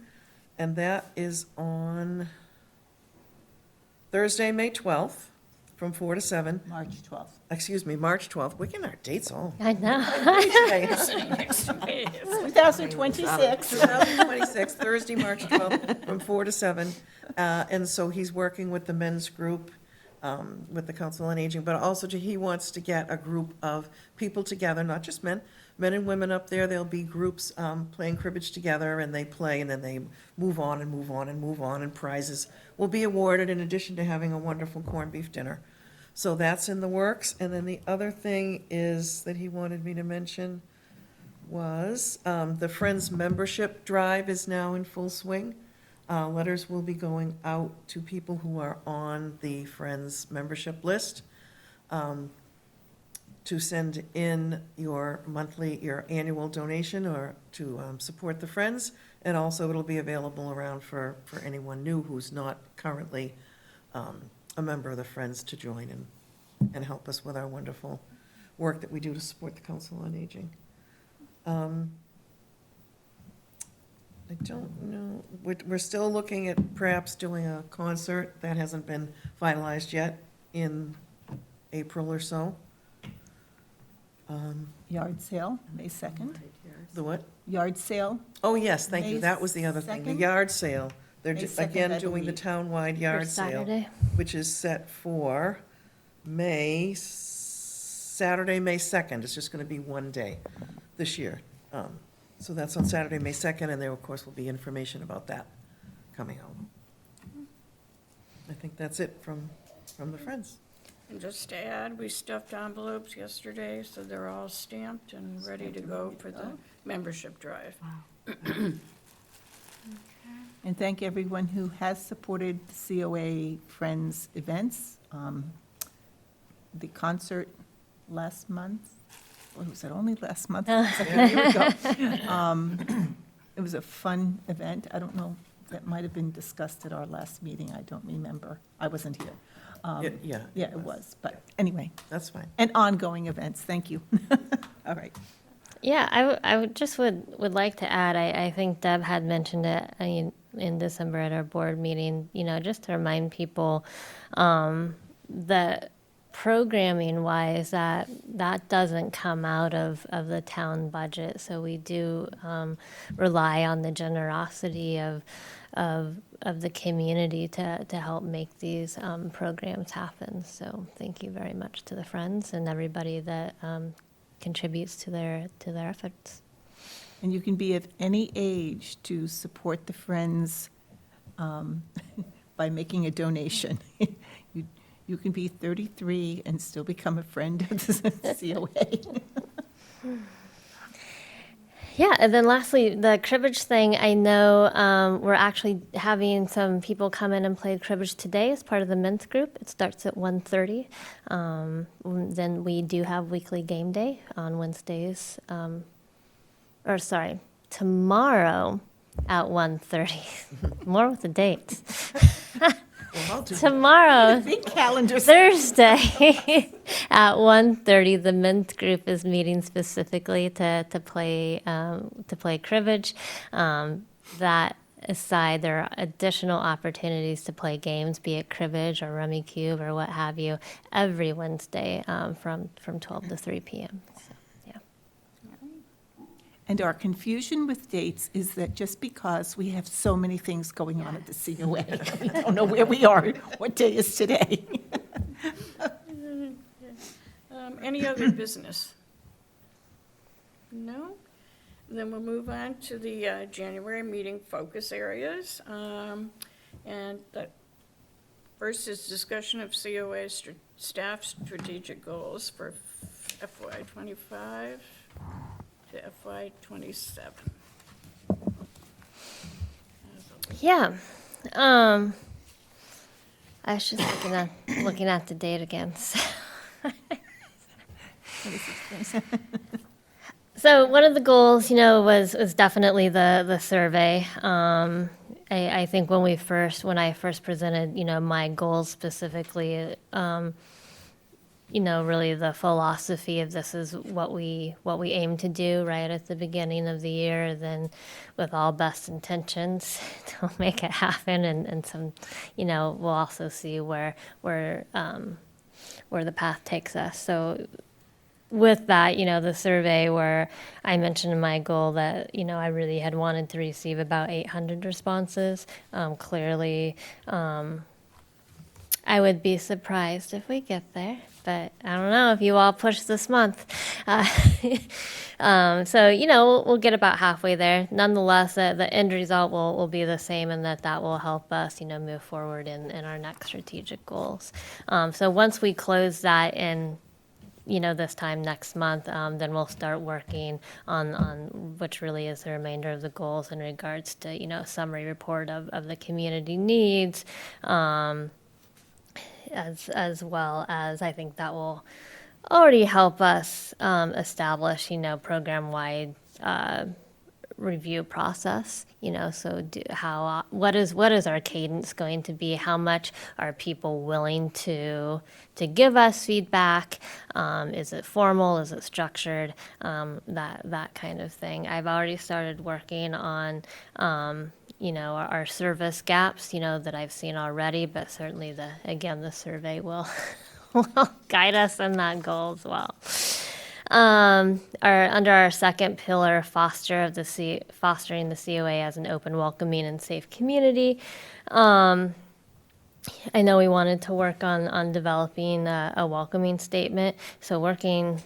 F: and that is on Thursday, May 12th, from 4 to 7.
C: March 12th.
F: Excuse me, March 12th. We're getting our dates all.
E: I know.
A: next week.
C: 2026.
F: 2026, Thursday, March 12th, from 4 to 7. And so he's working with the men's group, with the Council on Aging, but also he wants to get a group of people together, not just men and women up there. There'll be groups playing cribbage together, and they play, and then they move on and move on and move on, and prizes will be awarded in addition to having a wonderful corned beef dinner. So that's in the works. And then the other thing is that he wanted me to mention was the Friends membership drive is now in full swing. Letters will be going out to people who are on the Friends membership list to send in your annual donation or to support the Friends. And also it'll be available around for anyone new who's not currently a member of the Friends to join and help us with our wonderful work that we do to support the Council on Aging. I don't know, we're still looking at perhaps doing a concert. That hasn't been finalized yet in April or so.
C: Yard sale, May 2nd.
F: The what?
C: Yard sale,
F: Oh, yes, thank you,
C: May
F: that was the other thing, the
C: 2nd?
F: yard sale. They're
C: May
F: just,
C: 2nd,
F: again,
C: I
F: doing the
C: believe.
F: townwide
E: For
F: yard sale,
E: Saturday.
F: which is set for Saturday, May 2nd. It's just going to be one day this year. So that's on Saturday, May 2nd, and there, of course, will be information about that coming out. I think that's it from the Friends.
A: And just to add, we stuffed envelopes yesterday, so they're all stamped and ready to go for the membership drive.
C: and thank everyone who has supported the COA Friends events. The concert last month, or was it only last month? It was like a year ago. It was a fun event. I don't know, that might have been discussed at our last meeting. I don't remember. I wasn't here.
F: Yeah.
C: Yeah, it was, but anyway,
F: That's fine.
C: and ongoing events. Thank you. All right.
E: Yeah, I would just would like to add, I think Deb had mentioned it in December at our board meeting, just to remind people that programming wise, that doesn't come out of the town budget. So we do rely on the generosity of the community to help make these programs happen. So thank you very much to the Friends and everybody that contributes to their efforts.
C: And you can be of any age to support the Friends by making a donation. You can be 33 and still become a friend of the COA.
E: Yeah, and then lastly, the cribbage thing, I know we're actually having some people come in and play cribbage today as part of the men's group. It starts at 1:30. Then we do have weekly game day on Wednesdays, tomorrow at 1:30. More with the dates.
F: Well, I'll do
E: Tomorrow,
C: Big calendars.
E: Thursday at 1:30, the men's group is meeting specifically to play cribbage. That aside, there are additional opportunities to play games, be it cribbage or rummy cube or what have you, every Wednesday from 12 to 3 p.m. So, yeah.
C: And our confusion with dates is that just because we have so many things going on at the COA, we don't know where we are, what day is today.
A: Any other business? No? Then we'll move on to the January meeting focus areas. And the first is discussion of COA staff strategic goals for FY '25 to FY '27.
E: Yeah. I was just looking at the date again. So one of the goals, was definitely the survey. I think when I first presented, my goals specifically, really the philosophy of this is what we aim to do right at the beginning of the year, then with all best intentions to make it happen, and some, we'll also see where the path takes us. So with that, the survey where I mentioned in my goal that, I really had wanted to receive about 800 responses. Clearly, I would be surprised if we get there, but I don't know if you all push this month. So, we'll get about halfway there. Nonetheless, the end result will be the same, and that will help us, move forward in our next strategic goals. So once we close that in, this time next month, then we'll start working on which really is the remainder of the goals in regards to, a summary report of the community needs, as well as I think that will already help us establish, program-wide review process. So what is our cadence going to be? How much are people willing to give us feedback? Is it formal? Is it structured? That kind of thing. I've already started working on our service gaps, that I've seen already, but certainly the survey will guide us in that goal as well. Under our second pillar, fostering the COA as an open, welcoming, and safe community. I know we wanted to work on developing a welcoming statement, so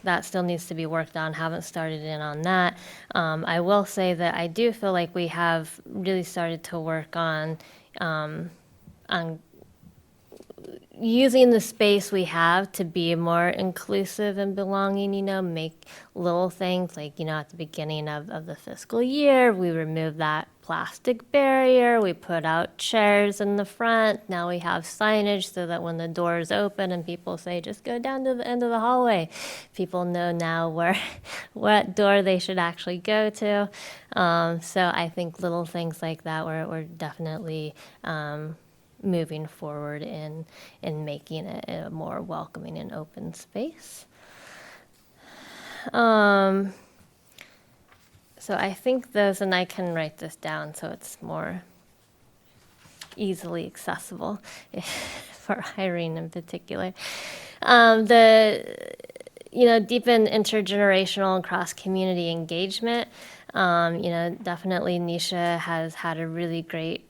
E: that still needs to be worked on. Haven't started in on that. I will say that I do feel like we have really started to work on using the space we have to be more inclusive and belonging, make little things like, at the beginning of the fiscal year, we removed that plastic barrier, we put out chairs in the front, now we have signage so that when the doors open and people say, just go down to the end of the hallway, people know now what door they should actually go to. So I think little things like that, we're definitely moving forward in making it a more welcoming and open space. So I think those, and I can write this down so it's more easily accessible for Irene in particular. Deepen intergenerational and cross-community engagement. Definitely Nisha has had a really great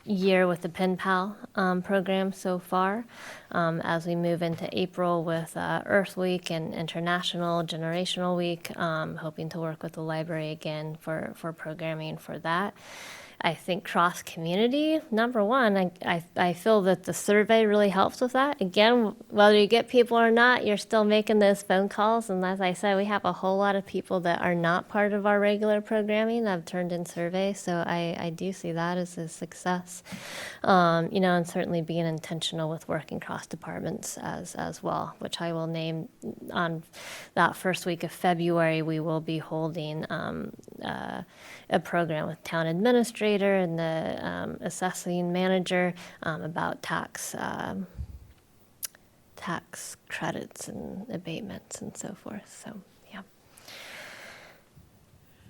E: year with the Pen Pal program so far. As we move into April with Earth Week and International Generational Week, hoping to work with the library again for programming for that. I think cross-community, number one, I feel that the survey really helps with that. Again, whether you get people or not, you're still making those phone calls. And as I said, we have a whole lot of people that are not part of our regular programming that have turned in surveys. So I do see that as a success. And certainly being intentional with working cross departments as well, which I will name on that first week of February. We will be holding a program with town administrators and the assessing manager about tax credits and abatements and so forth. So, yeah.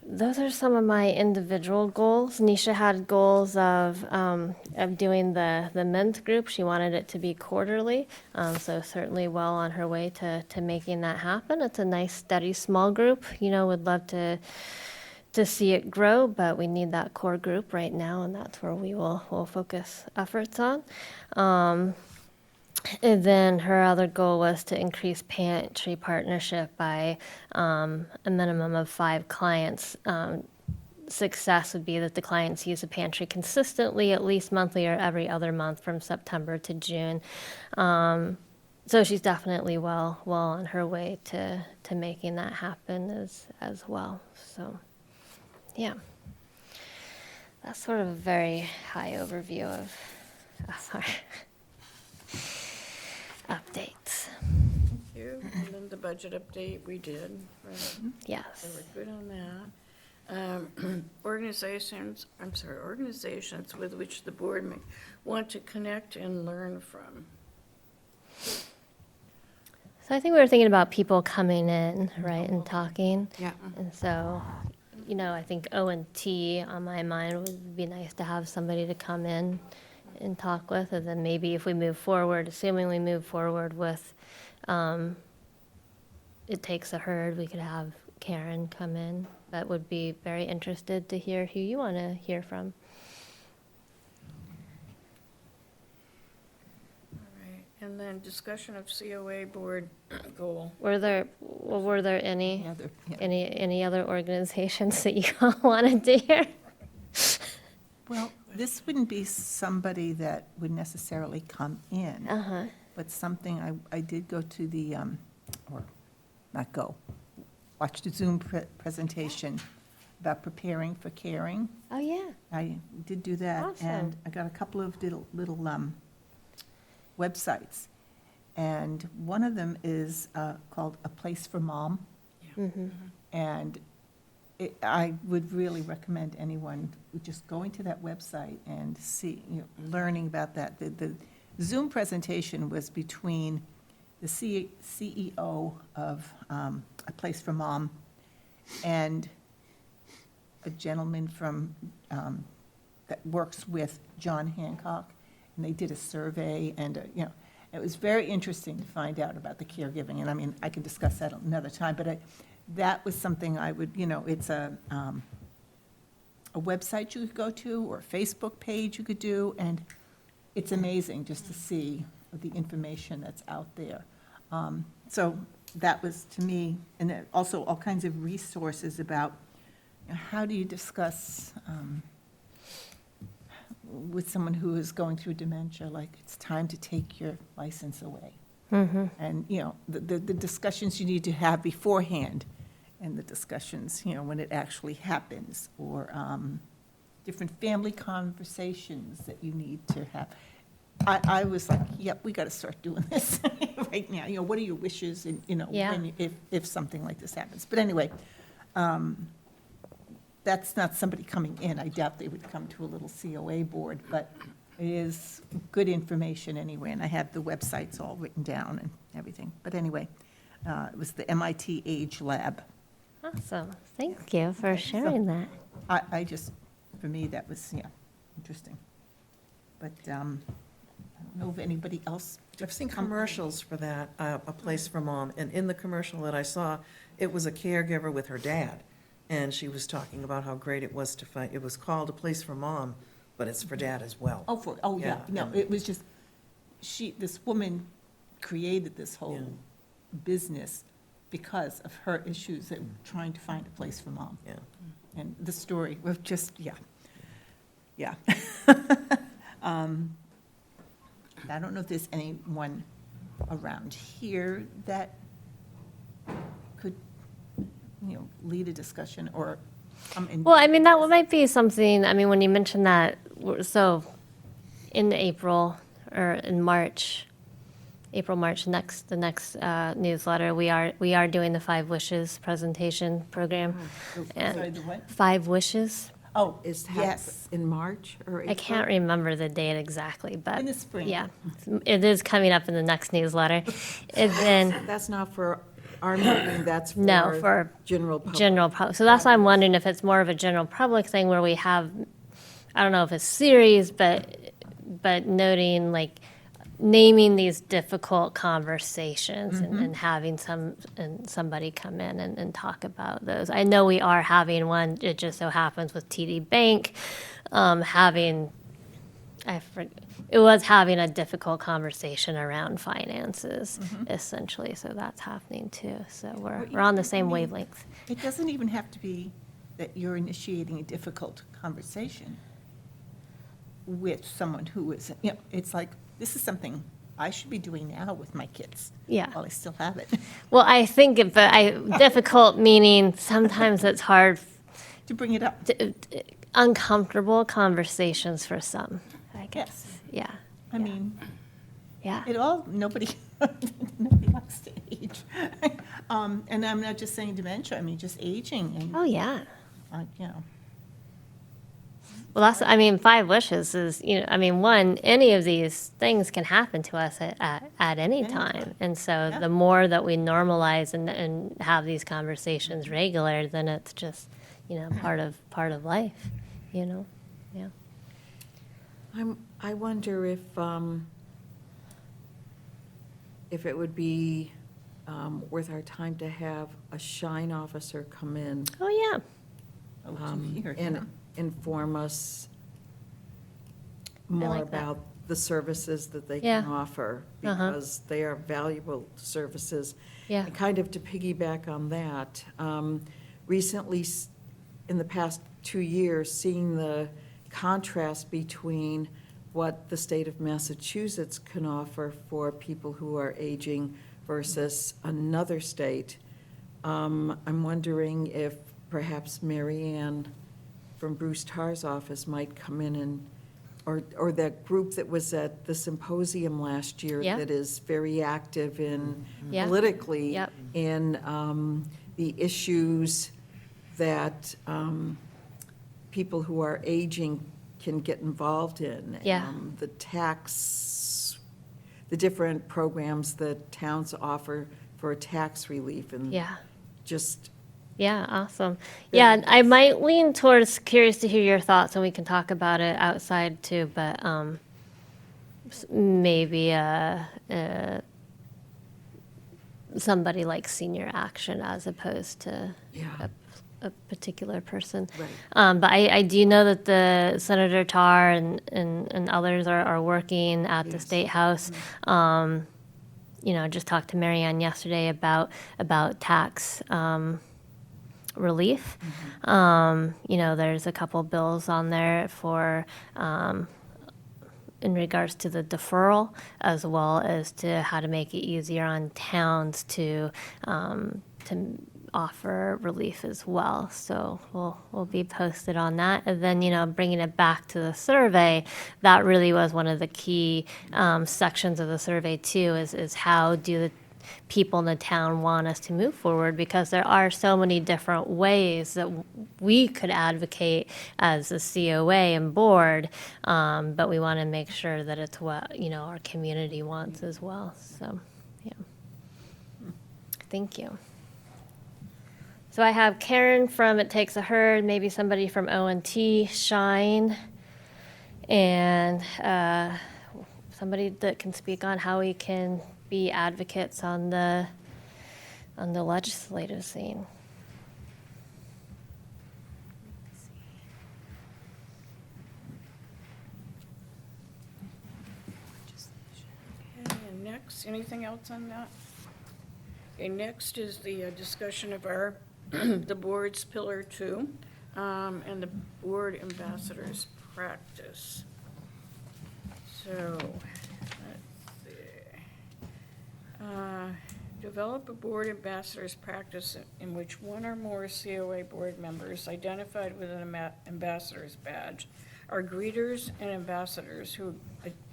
E: Those are some of my individual goals. Nisha had goals of doing the men's group. She wanted it to be quarterly, so certainly well on her way to making that happen. It's a nice, steady, small group. Would love to see it grow, but we need that core group right now, and that's where we'll focus efforts on. And then her other goal was to increase pantry partnership by a minimum of 5 clients. Success would be that the clients use the pantry consistently, at least monthly or every other month from September to June. So she's definitely well on her way to making that happen as well. So, yeah. That's sort of a very high overview of our updates.
A: You, and then the budget update we did, right? So
E: Yes.
A: we're good on that. Organizations with which the board may want to connect and learn from.
E: So I think we were thinking about people coming in, right, and talking.
D: Yeah.
E: And so, I think O&T on my mind would be nice to have somebody to come in and talk with. And then maybe if we move forward, assuming we move forward with It Takes a Herd, we could have Karen come in. That would be very interested to hear who you want to hear from.
A: All right, and then discussion of COA board goal.
E: Were there any
C: Any other- yeah.
E: any other organizations that you all wanted to hear?
C: Well, this wouldn't be somebody that would necessarily come in,
E: Uh-huh.
C: but something, I did go to the, or not go, watch the Zoom presentation about preparing for caring.
E: Oh, yeah.
C: I did do that.
E: Awesome.
C: And I got a couple of little websites. And one of them is called A Place for Mom.
E: Mm-hmm.
C: And I would really recommend anyone just going to that website and learning about that. The Zoom presentation was between the CEO of A Place for Mom and a gentleman from, that works with John Hancock. And they did a survey and, it was very interesting to find out about the caregiving. And I mean, I can discuss that another time, but that was something I would, it's a website you could go to or a Facebook page you could do. And it's amazing just to see the information that's out there. So that was, to me, and then also all kinds of resources about how do you discuss with someone who is going through dementia, like it's time to take your license away.
E: Mm-hmm.
C: And, the discussions you need to have beforehand and the discussions, when it actually happens, or different family conversations that you need to have. I was like, yep, we got to start doing this right now. What are your wishes and,
E: Yeah.
C: when if something like this happens. But anyway, that's not somebody coming in. I doubt they would come to a little COA board, but it is good information anyway. And I have the websites all written down and everything. But anyway, it was the MIT Age Lab.
E: Awesome. Thank you for sharing that.
C: I just, for me, that was, interesting. But I don't know if anybody else.
F: I've seen commercials for that, A Place for Mom, and in the commercial that I saw, it was a caregiver with her dad, and she was talking about how great it was to find, it was called A Place for Mom, but it's for dad as well.
C: Oh, yeah,
F: Yeah,
C: no,
F: yeah.
C: it was just, this woman created this whole
F: Yeah.
C: business because of her issues at trying to find a place for mom.
F: Yeah.
C: And the story was just, yeah. I don't know if there's anyone around here that could, lead a discussion or come in.
E: Well, I mean, that might be something, I mean, when you mentioned that, so in April or in March, March, the next newsletter, we are doing the 5 Wishes presentation program.
C: Sorry, the what?
E: 5 Wishes.
C: Oh,
D: Is
C: yes,
D: in March or April?
E: I can't remember the date exactly, but.
C: in the spring.
E: Yeah, it is coming up in the next newsletter. And then,
D: That's not for our meeting, that's
E: no, for
D: general public.
E: general public. So that's why I'm wondering if it's more of a general public thing where we have, I don't know if it's series, but noting, like, naming these difficult conversations and having somebody come in and talk about those. I know we are having one, it just so happens with TD Bank, having it was having a difficult conversation around finances, essentially, so that's happening too. So we're on the same wavelength.
C: It doesn't even have to be that you're initiating a difficult conversation with someone who is, it's like, this is something I should be doing now with my kids.
E: Yeah.
C: While I still have it,
E: Well, I think difficult meaning sometimes it's hard,
C: to bring it up.
E: uncomfortable conversations for some, I guess.
C: Yes.
E: Yeah,
C: I mean,
E: yeah.
C: nobody likes to age. And I'm not just saying dementia, I mean, just aging and,
E: Oh, yeah.
C: you know.
E: Well, that's, I mean, 5 wishes is, one, any of these things can happen to us at any time. And so
C: Yeah.
E: the more that we normalize and have these conversations regular, then it's just, part of life, yeah.
D: I wonder if it would be worth our time to have a Shine officer come in
E: Oh, yeah.
D: and inform us more
E: like that.
D: about the services that they
E: Yeah.
D: can offer,
E: Uh-huh.
D: because they are valuable services.
E: Yeah.
D: And kind of to piggyback on that, recently, in the past 2 years, seeing the contrast between what the state of Massachusetts can offer for people who are aging versus another state, I'm wondering if perhaps Mary Ann from Bruce Tarr's office might come in and, or that group that was at the symposium last year
E: Yeah.
D: that is very active in,
E: Yeah.
D: politically,
E: Yep.
D: in the issues that people who are aging can get involved in.
E: Yeah.
D: The different programs that towns offer for tax relief and
E: Yeah.
D: just,
E: Yeah, awesome. Yeah, and I might lean towards curious to hear your thoughts, and we can talk about it outside too. But maybe somebody like Senior Action as opposed to
D: yeah,
E: a particular person.
D: right.
E: But I do know that the Senator Tarr and others are working at the
D: Yes.
E: State House. Just talked to Marianne yesterday about tax relief. There's a couple bills on there for in regards to the deferral, as well as to how to make it easier on towns to offer relief as well. So we'll be posted on that. And then, bringing it back to the survey, that really was one of the key sections of the survey too, is how do the people in the town want us to move forward, because there are so many different ways that we could advocate as a COA and board, but we want to make sure that it's what, our community wants as well. So, yeah. Thank you. So I have Karen from It Takes a Herd, maybe somebody from O&T, Shine, and somebody that can speak on how we can be advocates on the legislative scene.
A: Okay, and next, anything else on that? Okay, next is the discussion of our, the board's Pillar 2, and the board ambassadors practice. So, let's see. Develop a board ambassadors practice in which one or more COA board members identified with an ambassador's badge are greeters and ambassadors who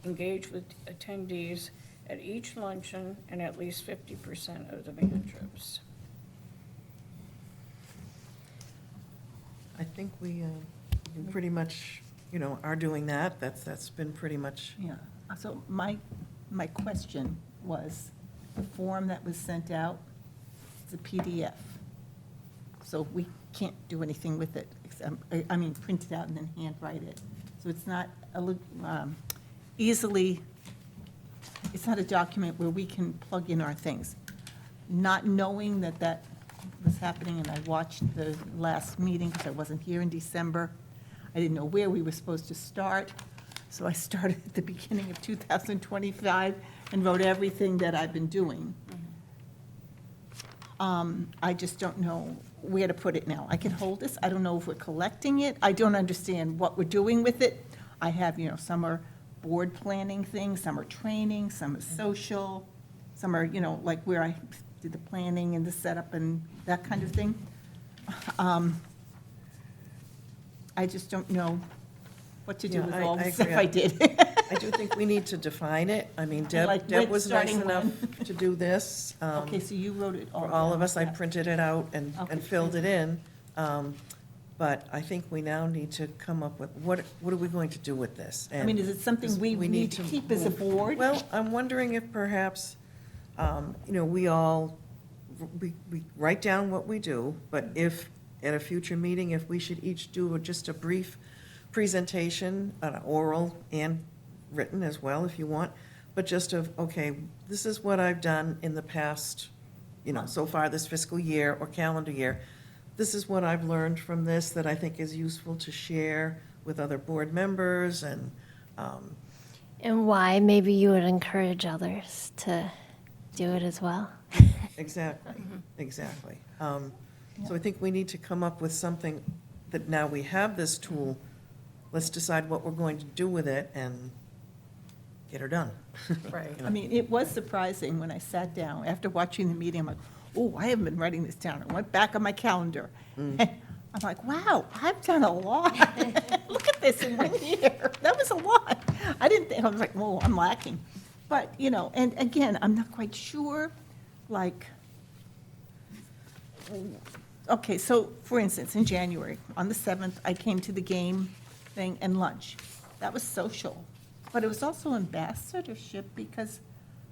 A: engage with attendees at each luncheon and at least 50% of the van trips.
F: I think we pretty much, are doing that. That's been pretty much,
C: Yeah, so my question was, the form that was sent out, it's a PDF. So we can't do anything with it, except, print it out and then handwrite it. So it's not easily, it's not a document where we can plug in our things. Not knowing that was happening, and I watched the last meeting because I wasn't here in December. I didn't know where we were supposed to start. So I started at the beginning of 2025 and wrote everything that I've been doing. I just don't know where to put it now. I can hold this, I don't know if we're collecting it, I don't understand what we're doing with it. I have, some are board planning things, some are training, some are social, some are, like where I did the planning and the setup and that kind of thing. I just don't know what to do
F: Yeah,
C: with
F: I-
C: all
F: I
C: the stuff
F: agree.
C: I did.
F: I do think we need to define it. I mean,
C: Like
F: Deb
C: when,
F: was nice
C: starting
F: enough to do this.
C: Okay, so you wrote it all
F: For all of
C: down,
F: us, I
C: yeah.
F: printed it out and
C: Okay.
F: filled it in. But I think we now need to come up with, what are we going to do with this?
C: I mean, is it something we need to keep as a board?
F: Well, I'm wondering if perhaps, we all, we write down what we do, but if, at a future meeting, if we should each do just a brief presentation, oral and written as well, if you want, but just of, okay, this is what I've done in the past, so far this fiscal year or calendar year. This is what I've learned from this that I think is useful to share with other board members and,
E: And why maybe you would encourage others to do it as well.
F: exactly, exactly. So I think we need to come up with something that now we have this tool, let's decide what we're going to do with it and get her done.
A: Right.
C: I mean, it was surprising when I sat down, after watching the meeting, I'm like, oh, I haven't been writing this down. I went back on my calendar. And I'm like, wow, I've done a lot. Look at this in 1 year. That was a lot. I didn't think, I was like, whoa, I'm lacking. But, and again, I'm not quite sure, like, okay, so for instance, in January, on the 7th, I came to the game thing and lunch. That was social. But it was also ambassadorship because,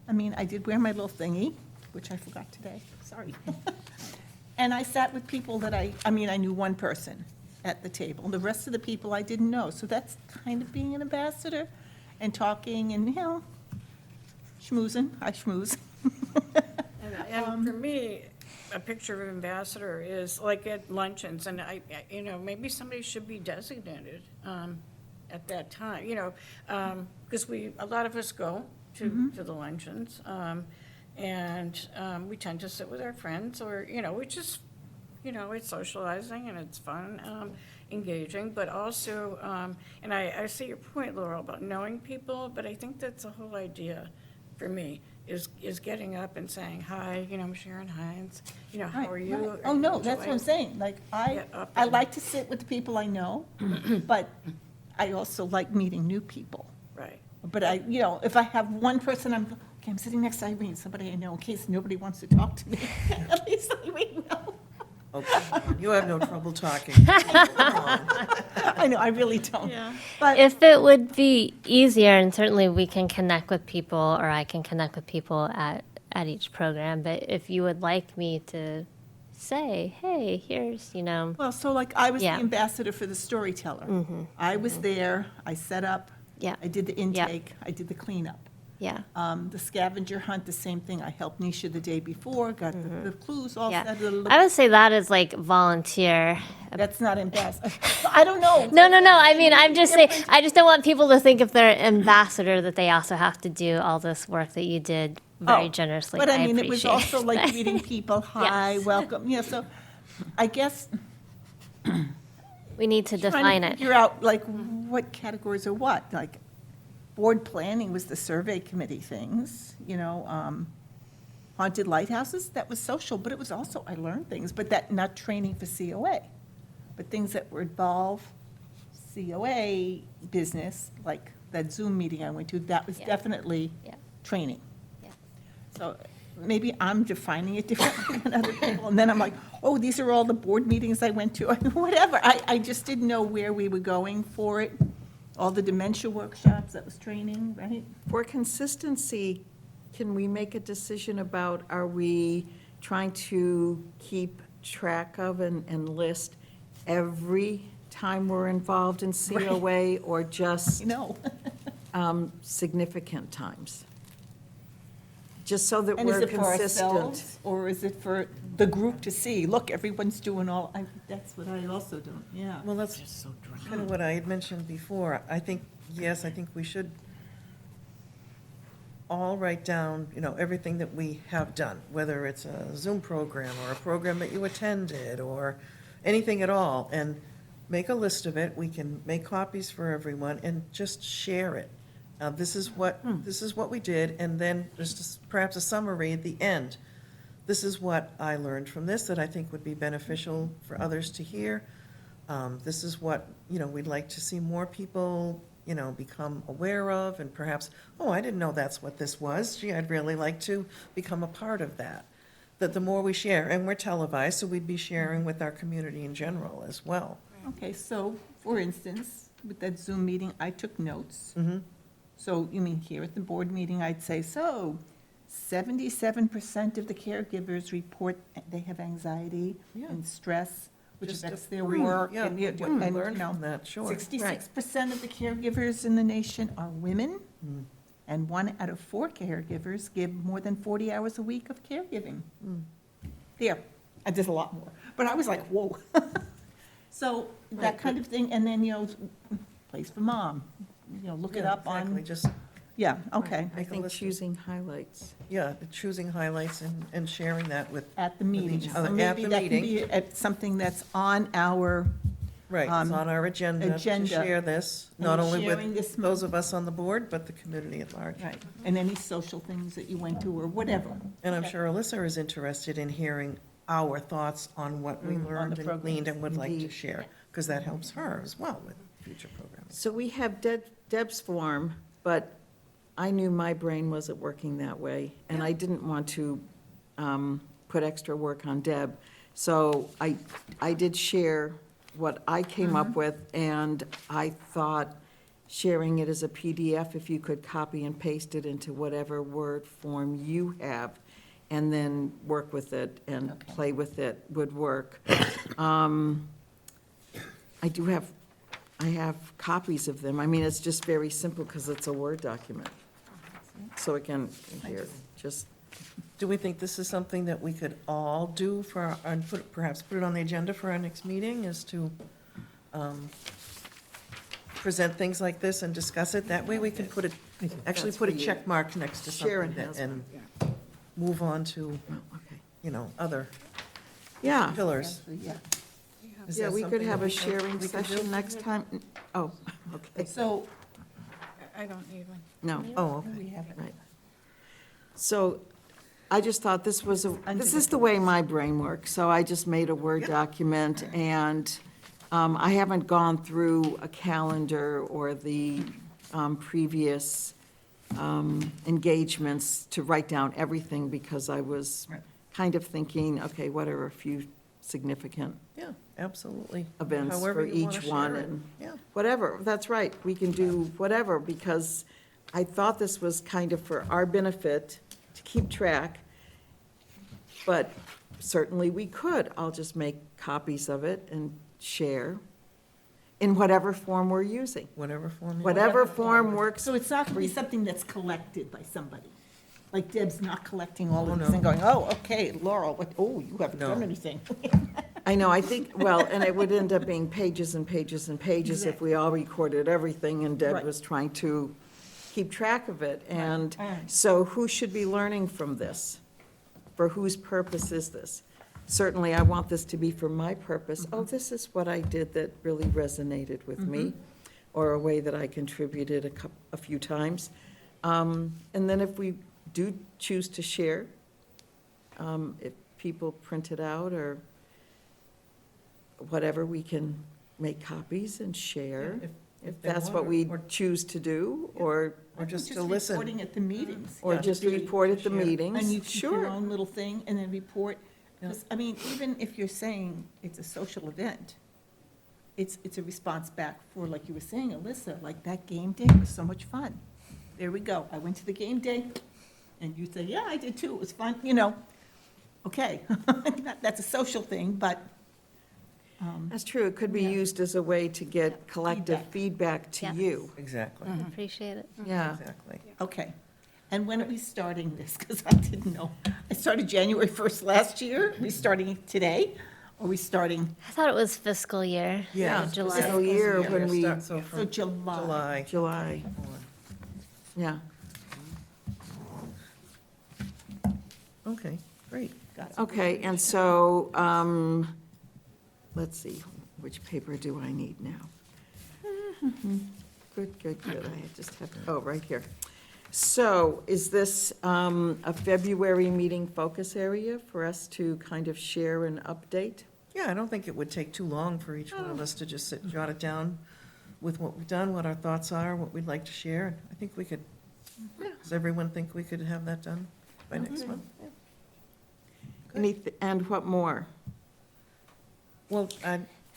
C: I did wear my little thingy, which I forgot today, sorry. And I sat with people that I knew one person at the table. The rest of the people I didn't know. So that's kind of being an ambassador and talking and, schmoozing. I schmooze.
A: And for me, a picture of ambassador is like at luncheons, and maybe somebody should be designated at that time, because a lot of us go to the luncheons, and we tend to sit with our friends, or, we just, it's socializing and it's fun, engaging, but also, and I see your point, Laurel, about knowing people, but I think that's the whole idea for me, is getting up and saying, hi, I'm Sharon Hines, how are you?
C: Right. Oh, no, that's what I'm saying. Like,
A: Get up
C: I
A: and-
C: like to sit with the people I know, but I also like meeting new people.
A: Right.
C: But if I have one person, I'm sitting next to Irene, somebody I know, in case nobody wants to talk to me, at least Irene knows.
F: Okay, you have no trouble talking.
C: I know, I really don't.
A: Yeah.
C: But,
E: If it would be easier, and certainly we can connect with people, or I can connect with people at each program, but if you would like me to say, hey, here's,
C: well, so like, I was the
E: Yeah.
C: ambassador for the storyteller. I was there, I set up,
E: Yeah.
C: I did the intake, I did the cleanup.
E: yeah.
C: The scavenger hunt, the same thing. I helped Nisha the day before, got the clues all
E: Yeah.
C: set.
E: I would say that is like volunteer.
C: That's not ambassador. I don't know.
E: No. I mean, I'm just saying, I just don't want people to think if they're ambassador that they also have to do all this work that you did very
C: Oh,
E: generously.
C: But I mean, it was
E: appreciate
C: also like
E: that.
C: greeting people, hi,
E: Yes.
C: welcome, so I guess
E: We need to
C: trying
E: define
C: to
E: it.
C: figure out like what categories are what, like board planning was the survey committee things, haunted lighthouses, that was social, but it was also, I learned things, but that, not training for COA, but things that were involve COA business, like that Zoom meeting I went to, that was
E: Yeah.
C: definitely
E: Yeah.
C: training.
E: Yeah.
C: So maybe I'm defining it differently than other people, and then I'm like, oh, these are all the board meetings I went to, whatever. I just didn't know where we were going for it. All the dementia workshops, that was training, right?
D: For consistency, can we make a decision about, are we trying to keep track of and list every time we're involved in COA, or just
C: No.
D: significant times? Just so that
C: And is
D: we're
C: it for
D: consistent.
C: ourselves, or is it for the group to see, look, everyone's doing all, that's what I also do, yeah.
F: Well, that's kind of what I had mentioned before. I think, yes, I think we should all write down, everything that we have done, whether it's a Zoom program or a program that you attended or anything at all, and make a list of it. We can make copies for everyone and just share it. This is what we did, and then just perhaps a summary at the end. This is what I learned from this that I think would be beneficial for others to hear. This is what, we'd like to see more people, become aware of, and perhaps, oh, I didn't know that's what this was. Gee, I'd really like to become a part of that. That the more we share, and we're televised, so we'd be sharing with our community in general as well.
C: Okay, so, for instance, with that Zoom meeting, I took notes.
F: Mm-hmm.
C: So, you mean here at the board meeting, I'd say, 77% of the caregivers report they have anxiety
F: Yeah.
C: and stress, which
F: Just
C: affects
F: a
C: their
F: brief,
C: work.
F: yeah,
C: and,
F: what we
C: and,
F: learned from that, sure.
C: 66% of the caregivers in the nation are women,
F: Mm.
C: and 1 out of 4 caregivers give more than 40 hours a week of caregiving.
F: Mm.
C: There, and there's a lot more, but I was like, whoa. So, that
F: Right,
C: kind of thing, and then, place for mom, look it
F: Yeah,
C: up on,
F: exactly. Just,
C: yeah, okay,
D: I
F: Make a
D: think
F: list of-
D: choosing highlights.
F: choosing highlights and sharing that with,
C: at the
F: With
C: meeting.
F: each
C: So
F: other, at
C: maybe
F: the
C: that can
F: meeting.
C: be at something that's on our,
F: right, it's on our agenda to
C: agenda.
F: share this,
C: And
F: not only
C: sharing this
F: with those of us on the board, but the community at large.
C: right, and any social things that you went to or whatever.
F: And I'm sure Alyssa is interested in hearing our thoughts on what we
C: On the
F: learned and
C: programs.
F: gleaned and would like to
D: Indeed.
F: share, because that helps her as well with future programs.
D: So we have Deb's form, but I knew my brain wasn't working that way, and I didn't want to put extra work on Deb. So I did share what I came up with, and I thought sharing it as a PDF, if you could copy and paste it into whatever Word form you have, and then work with it and
C: Okay.
D: play with it, would work. I have copies of them. I mean, it's just very simple because it's a Word document. So again, here, just,
F: Do we think this is something that we could all do and perhaps put it on the agenda for our next meeting, is to present things like this and discuss it? That way we can actually
D: That's
F: put a
D: for you.
F: check mark next to
D: Sharon
F: something
D: has
F: and move on to,
D: oh, okay.
F: other
D: Yeah,
F: pillars.
C: Yeah.
F: Is
D: yeah,
F: that
D: we could
F: something
D: have
F: that
D: a
F: we can-
D: sharing
F: we can do?
D: session next time. Oh, okay,
C: So,
A: I don't need one.
D: no,
F: Oh, okay.
C: we have it.
D: right. So I just thought this is the way my brain works, so I just made a Word document, and I haven't gone through a calendar or the previous engagements to write down everything, because I was
C: Right.
D: kind of thinking, okay, what are a few significant
F: Yeah, absolutely.
D: events
F: However
D: for
F: you wanna
D: each
F: share
D: one,
F: it.
D: and
F: Yeah,
D: whatever, that's right, we can do whatever, because I thought this was kind of for our benefit to keep track, but certainly we could. I'll just make copies of it and share in whatever form we're using.
F: whatever form. you
D: Whatever form works.
C: So it's not going to be something that's collected by somebody? Like Deb's not collecting all
F: Oh,
C: of this
F: no.
C: and going, oh, okay, Laurel, you haven't done
F: No.
C: anything.
D: I know, I think, well, and it would end up being pages and pages and pages if we all recorded everything, and Deb
C: Right.
D: was trying to keep track of it. And
C: Right.
D: so who should be learning from this? For whose purpose is this? Certainly, I want this to be for my purpose. Oh, this is what I did that really resonated with me, or a way that I contributed a few times. And then if we do choose to share, if people print it out or whatever, we can make copies and share, if
F: they
D: that's
F: want,
D: what we
F: or
D: choose to do, or
F: just to listen.
C: Reporting at the meetings.
D: Or
F: Yeah.
D: just
C: Really
D: report at the
F: share.
D: meetings.
C: And you keep your
D: Sure.
C: own little thing and then report.
F: Yeah.
C: 'Cause, I mean, even if you're saying it's a social event, it's a response back for, like you were saying, Alyssa, like that game day was so much fun. There we go. I went to the game day, and you say, yeah, I did too. It was fun, Okay, that's a social thing, but,
D: That's true. It could be
C: Yeah.
D: used as a way to get collective feedback to
E: Yes.
D: you.
F: Exactly,
E: Appreciate it.
D: Yeah.
F: exactly.
C: okay. And when are we starting this? Because I didn't know. It started January 1st last year. Are we starting today? Or are we starting,
E: I thought it was fiscal year.
F: Yeah.
E: so July.
D: Fiscal year
F: Yeah,
D: when we,
F: start- So
C: so
F: from
C: July?
F: July.
D: July, yeah.
F: Okay, great.
D: Okay, and so, let's see, which paper do I need now? Good, I just have, oh, right here. So is this a February meeting focus area for us to kind of share an update?
F: Yeah, I don't think it would take too long for each one of us to just sit, jot it down with what we've done, what our thoughts are, what we'd like to share. I think we could, does everyone think we could have that done by next month?
D: And what more?
F: Well,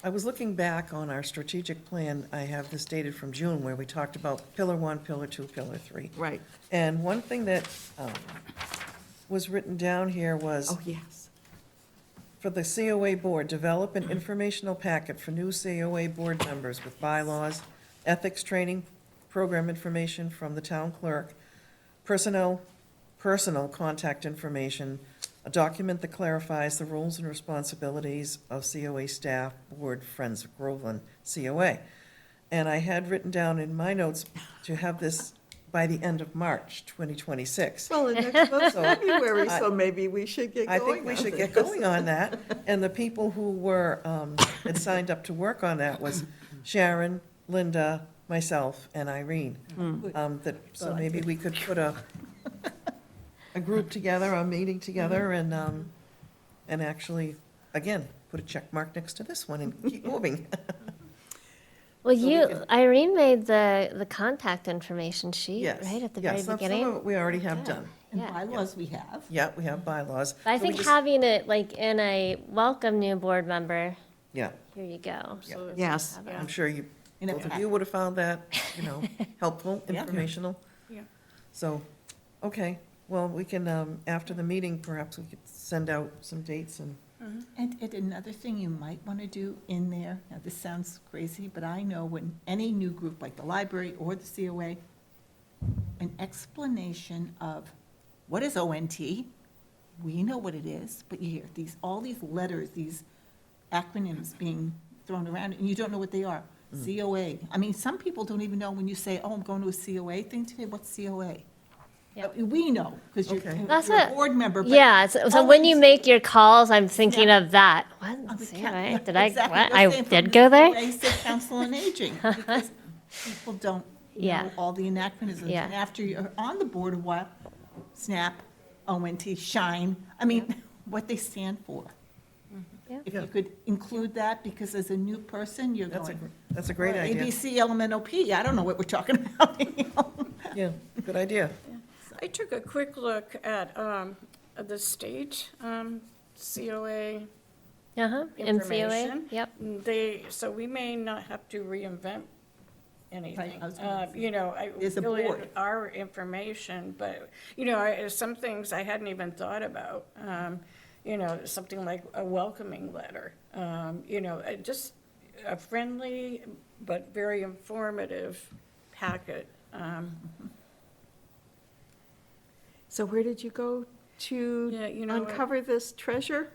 F: I was looking back on our strategic plan. I have this dated from June where we talked about Pillar 1, Pillar 2, Pillar 3.
D: Right,
F: And one thing that was written down here was,
D: oh, yes.
F: for the COA board, develop an informational packet for new COA board members with bylaws, ethics training, program information from the town clerk, personal contact information, a document that clarifies the roles and responsibilities of COA staff, board, Friends of Groveland, COA. And I had written down in my notes to have this by the end of March 2026.
D: Well, the next month's
F: So,
D: February, so maybe we should get
F: I
D: going
F: think we
D: on
F: should get
D: this.
F: going on that. And the people who were, had signed up to work on that was Sharon, Linda, myself, and Irene. So maybe we could put a group together, a meeting together, and actually, again, put a check mark next to this one and keep moving.
E: Well,
F: So we
E: you,
F: could-
E: Irene made the contact information sheet,
F: Yes.
E: right, at the
F: Yeah,
E: very
F: some
E: beginning?
F: of it we already have done.
C: And
E: Yeah.
C: bylaws we have.
F: Yeah, we have bylaws.
E: But I
F: So we
E: think
F: just-
E: having it like in a welcome new board member,
F: Yeah,
E: here you go.
F: Yeah.
D: Yes.
E: Have it.
F: I'm sure you,
C: In a
F: both of
C: pack.
F: you would have found that, helpful,
C: Yeah.
F: informational.
A: Yeah.
F: So, okay, well, we can, after the meeting, perhaps we could send out some dates and,
C: And another thing you might want to do in there, now this sounds crazy, but I know when any new group like the library or the COA, an explanation of what is ONT, we know what it is, but you hear all these letters, these acronyms being thrown around, and you don't know what they are. COA, I mean, some people don't even know when you say, oh, I'm going to a COA thing today, what's COA?
E: Yep.
C: We know, because
F: Okay.
E: That's
C: you're a
E: what-
C: board member, but.
E: Yeah, so when you
C: ONT
E: make your calls, I'm thinking of that. What?
C: We
E: See,
C: can't-
E: right? Did I,
C: exactly
E: what?
C: what
E: I
C: I'm saying, from
E: did
C: the
E: go there?
C: COA, said Council on Aging, because people don't
E: Yeah.
C: know all the anachronisms.
E: Yeah.
C: And after you're on the board a while, SNAP, ONT, SHINE, I mean, what they stand for.
E: Yeah.
C: If
F: Yeah.
C: you could include that, because as a new person, you're
F: that's
C: going.
F: that's a great
C: "Well,
F: idea.
C: ABC, LMNOP, I don't know what we're talking about.
F: Yeah, good idea.
A: I took a quick look at the state COA
E: Uh-huh,
A: information.
E: MCOA, yep.
A: So we may not have to reinvent anything.
C: I was gonna say. There's a
A: Really
C: board.
A: our information, but, some things I hadn't even thought about. Something like a welcoming letter, just a friendly but very informative packet.
D: So where did you go to
A: Yeah, you know what?
D: uncover this treasure?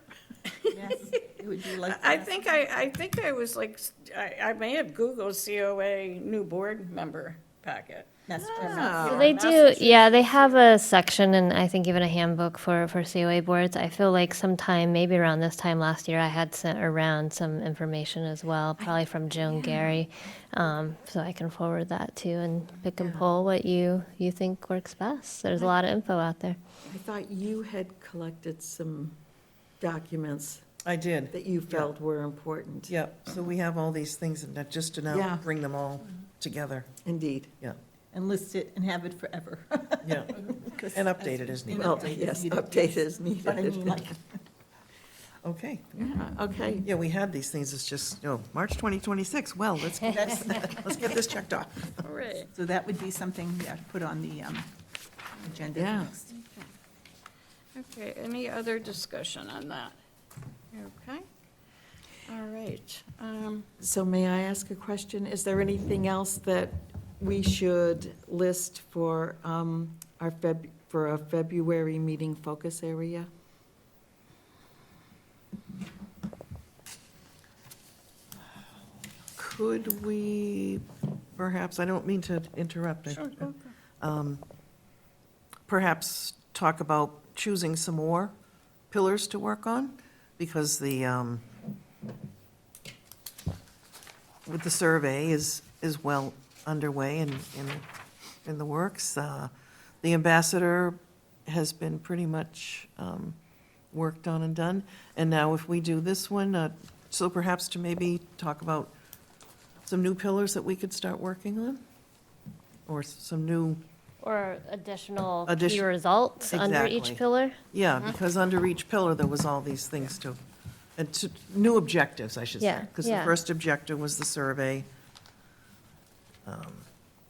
C: Yes, it would be like.
A: I think I was like, I may have Googled COA new board member packet.
C: That's
D: Ah.
E: So they do, yeah, they have a section and I think even a handbook for COA boards. I feel like sometime, maybe around this time last year, I had sent around some information as well, probably from Joan Gary. So I can forward that too and pick and pull what you think works best. There's a lot of info out there.
D: I thought you had collected some documents
F: I did,
D: that you felt were important.
F: yeah, so we have all these things, and that just to
D: Yeah.
F: now bring them all together,
D: Indeed.
F: yeah,
C: And list it and have it forever.
F: yeah. And update it as needed.
D: Well,
C: Update is
D: yes,
C: needed,
D: update
C: yes.
D: is
C: But I mean,
D: needed.
C: like,
F: Okay,
D: Yeah, okay.
F: yeah, we had these things, it's just, March 2026, well, let's get this checked off.
A: All right.
C: so that would be something, to put on the agenda
D: Yeah.
C: next.
A: Okay, any other discussion on that? Okay, all right.
D: So may I ask a question? Is there anything else that we should list for for a February meeting focus area?
F: Could we, perhaps, I don't mean to interrupt.
A: Sure, go,
F: Perhaps talk about choosing some more pillars to work on? Because with the survey is well underway and in the works. The ambassador has been pretty much worked on and done. And now if we do this one, so perhaps to maybe talk about some new pillars that we could start working on? Or some new,
E: Or additional key
F: Addition-
E: results under
F: Exactly.
E: each pillar?
F: yeah, because under each pillar, there was all these things new objectives, I should say.
E: Yeah,
F: Because the
E: yeah.
F: first objective was the survey.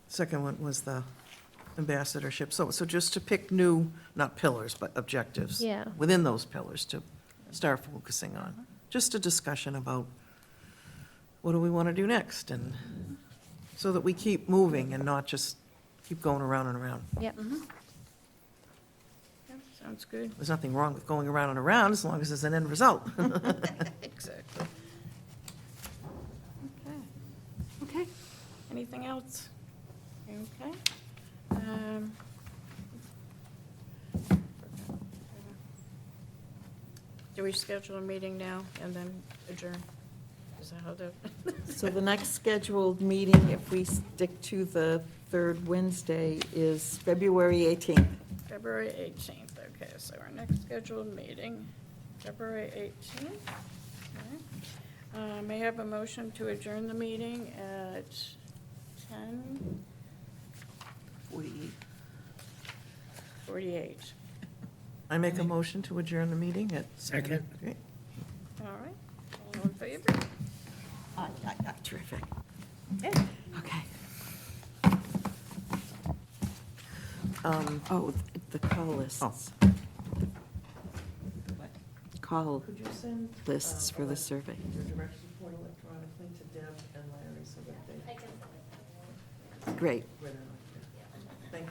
F: Second one was the ambassadorship. So just to pick new, not pillars, but objectives.
E: Yeah.
F: Within those pillars to start focusing on. Just a discussion about what do we want to do next? And so that we keep moving and not just keep going around and around.
E: Yep.
A: yeah, sounds good.
F: There's nothing wrong with going around and around as long as there's an end result.
A: Exactly. Okay.
D: Okay.
A: Anything else? Okay. Do we schedule a meeting now and then adjourn? Is that how the,
D: So the next scheduled meeting, if we stick to the third Wednesday, is February 18th.
A: February 18th, okay, so our next scheduled meeting, February 18th. Okay. May I have a motion to adjourn the meeting at 10:48?
F: I make a motion to adjourn the meeting at.
B: Second.
F: Great.
A: All right, all in favor?
D: Terrific. Okay. Oh, the call lists.
F: Oh.
D: Call
F: Could you send?
D: lists for the survey.
F: Your direction report electronically to Deb and Larry so that they.
D: Great.
F: Thank you.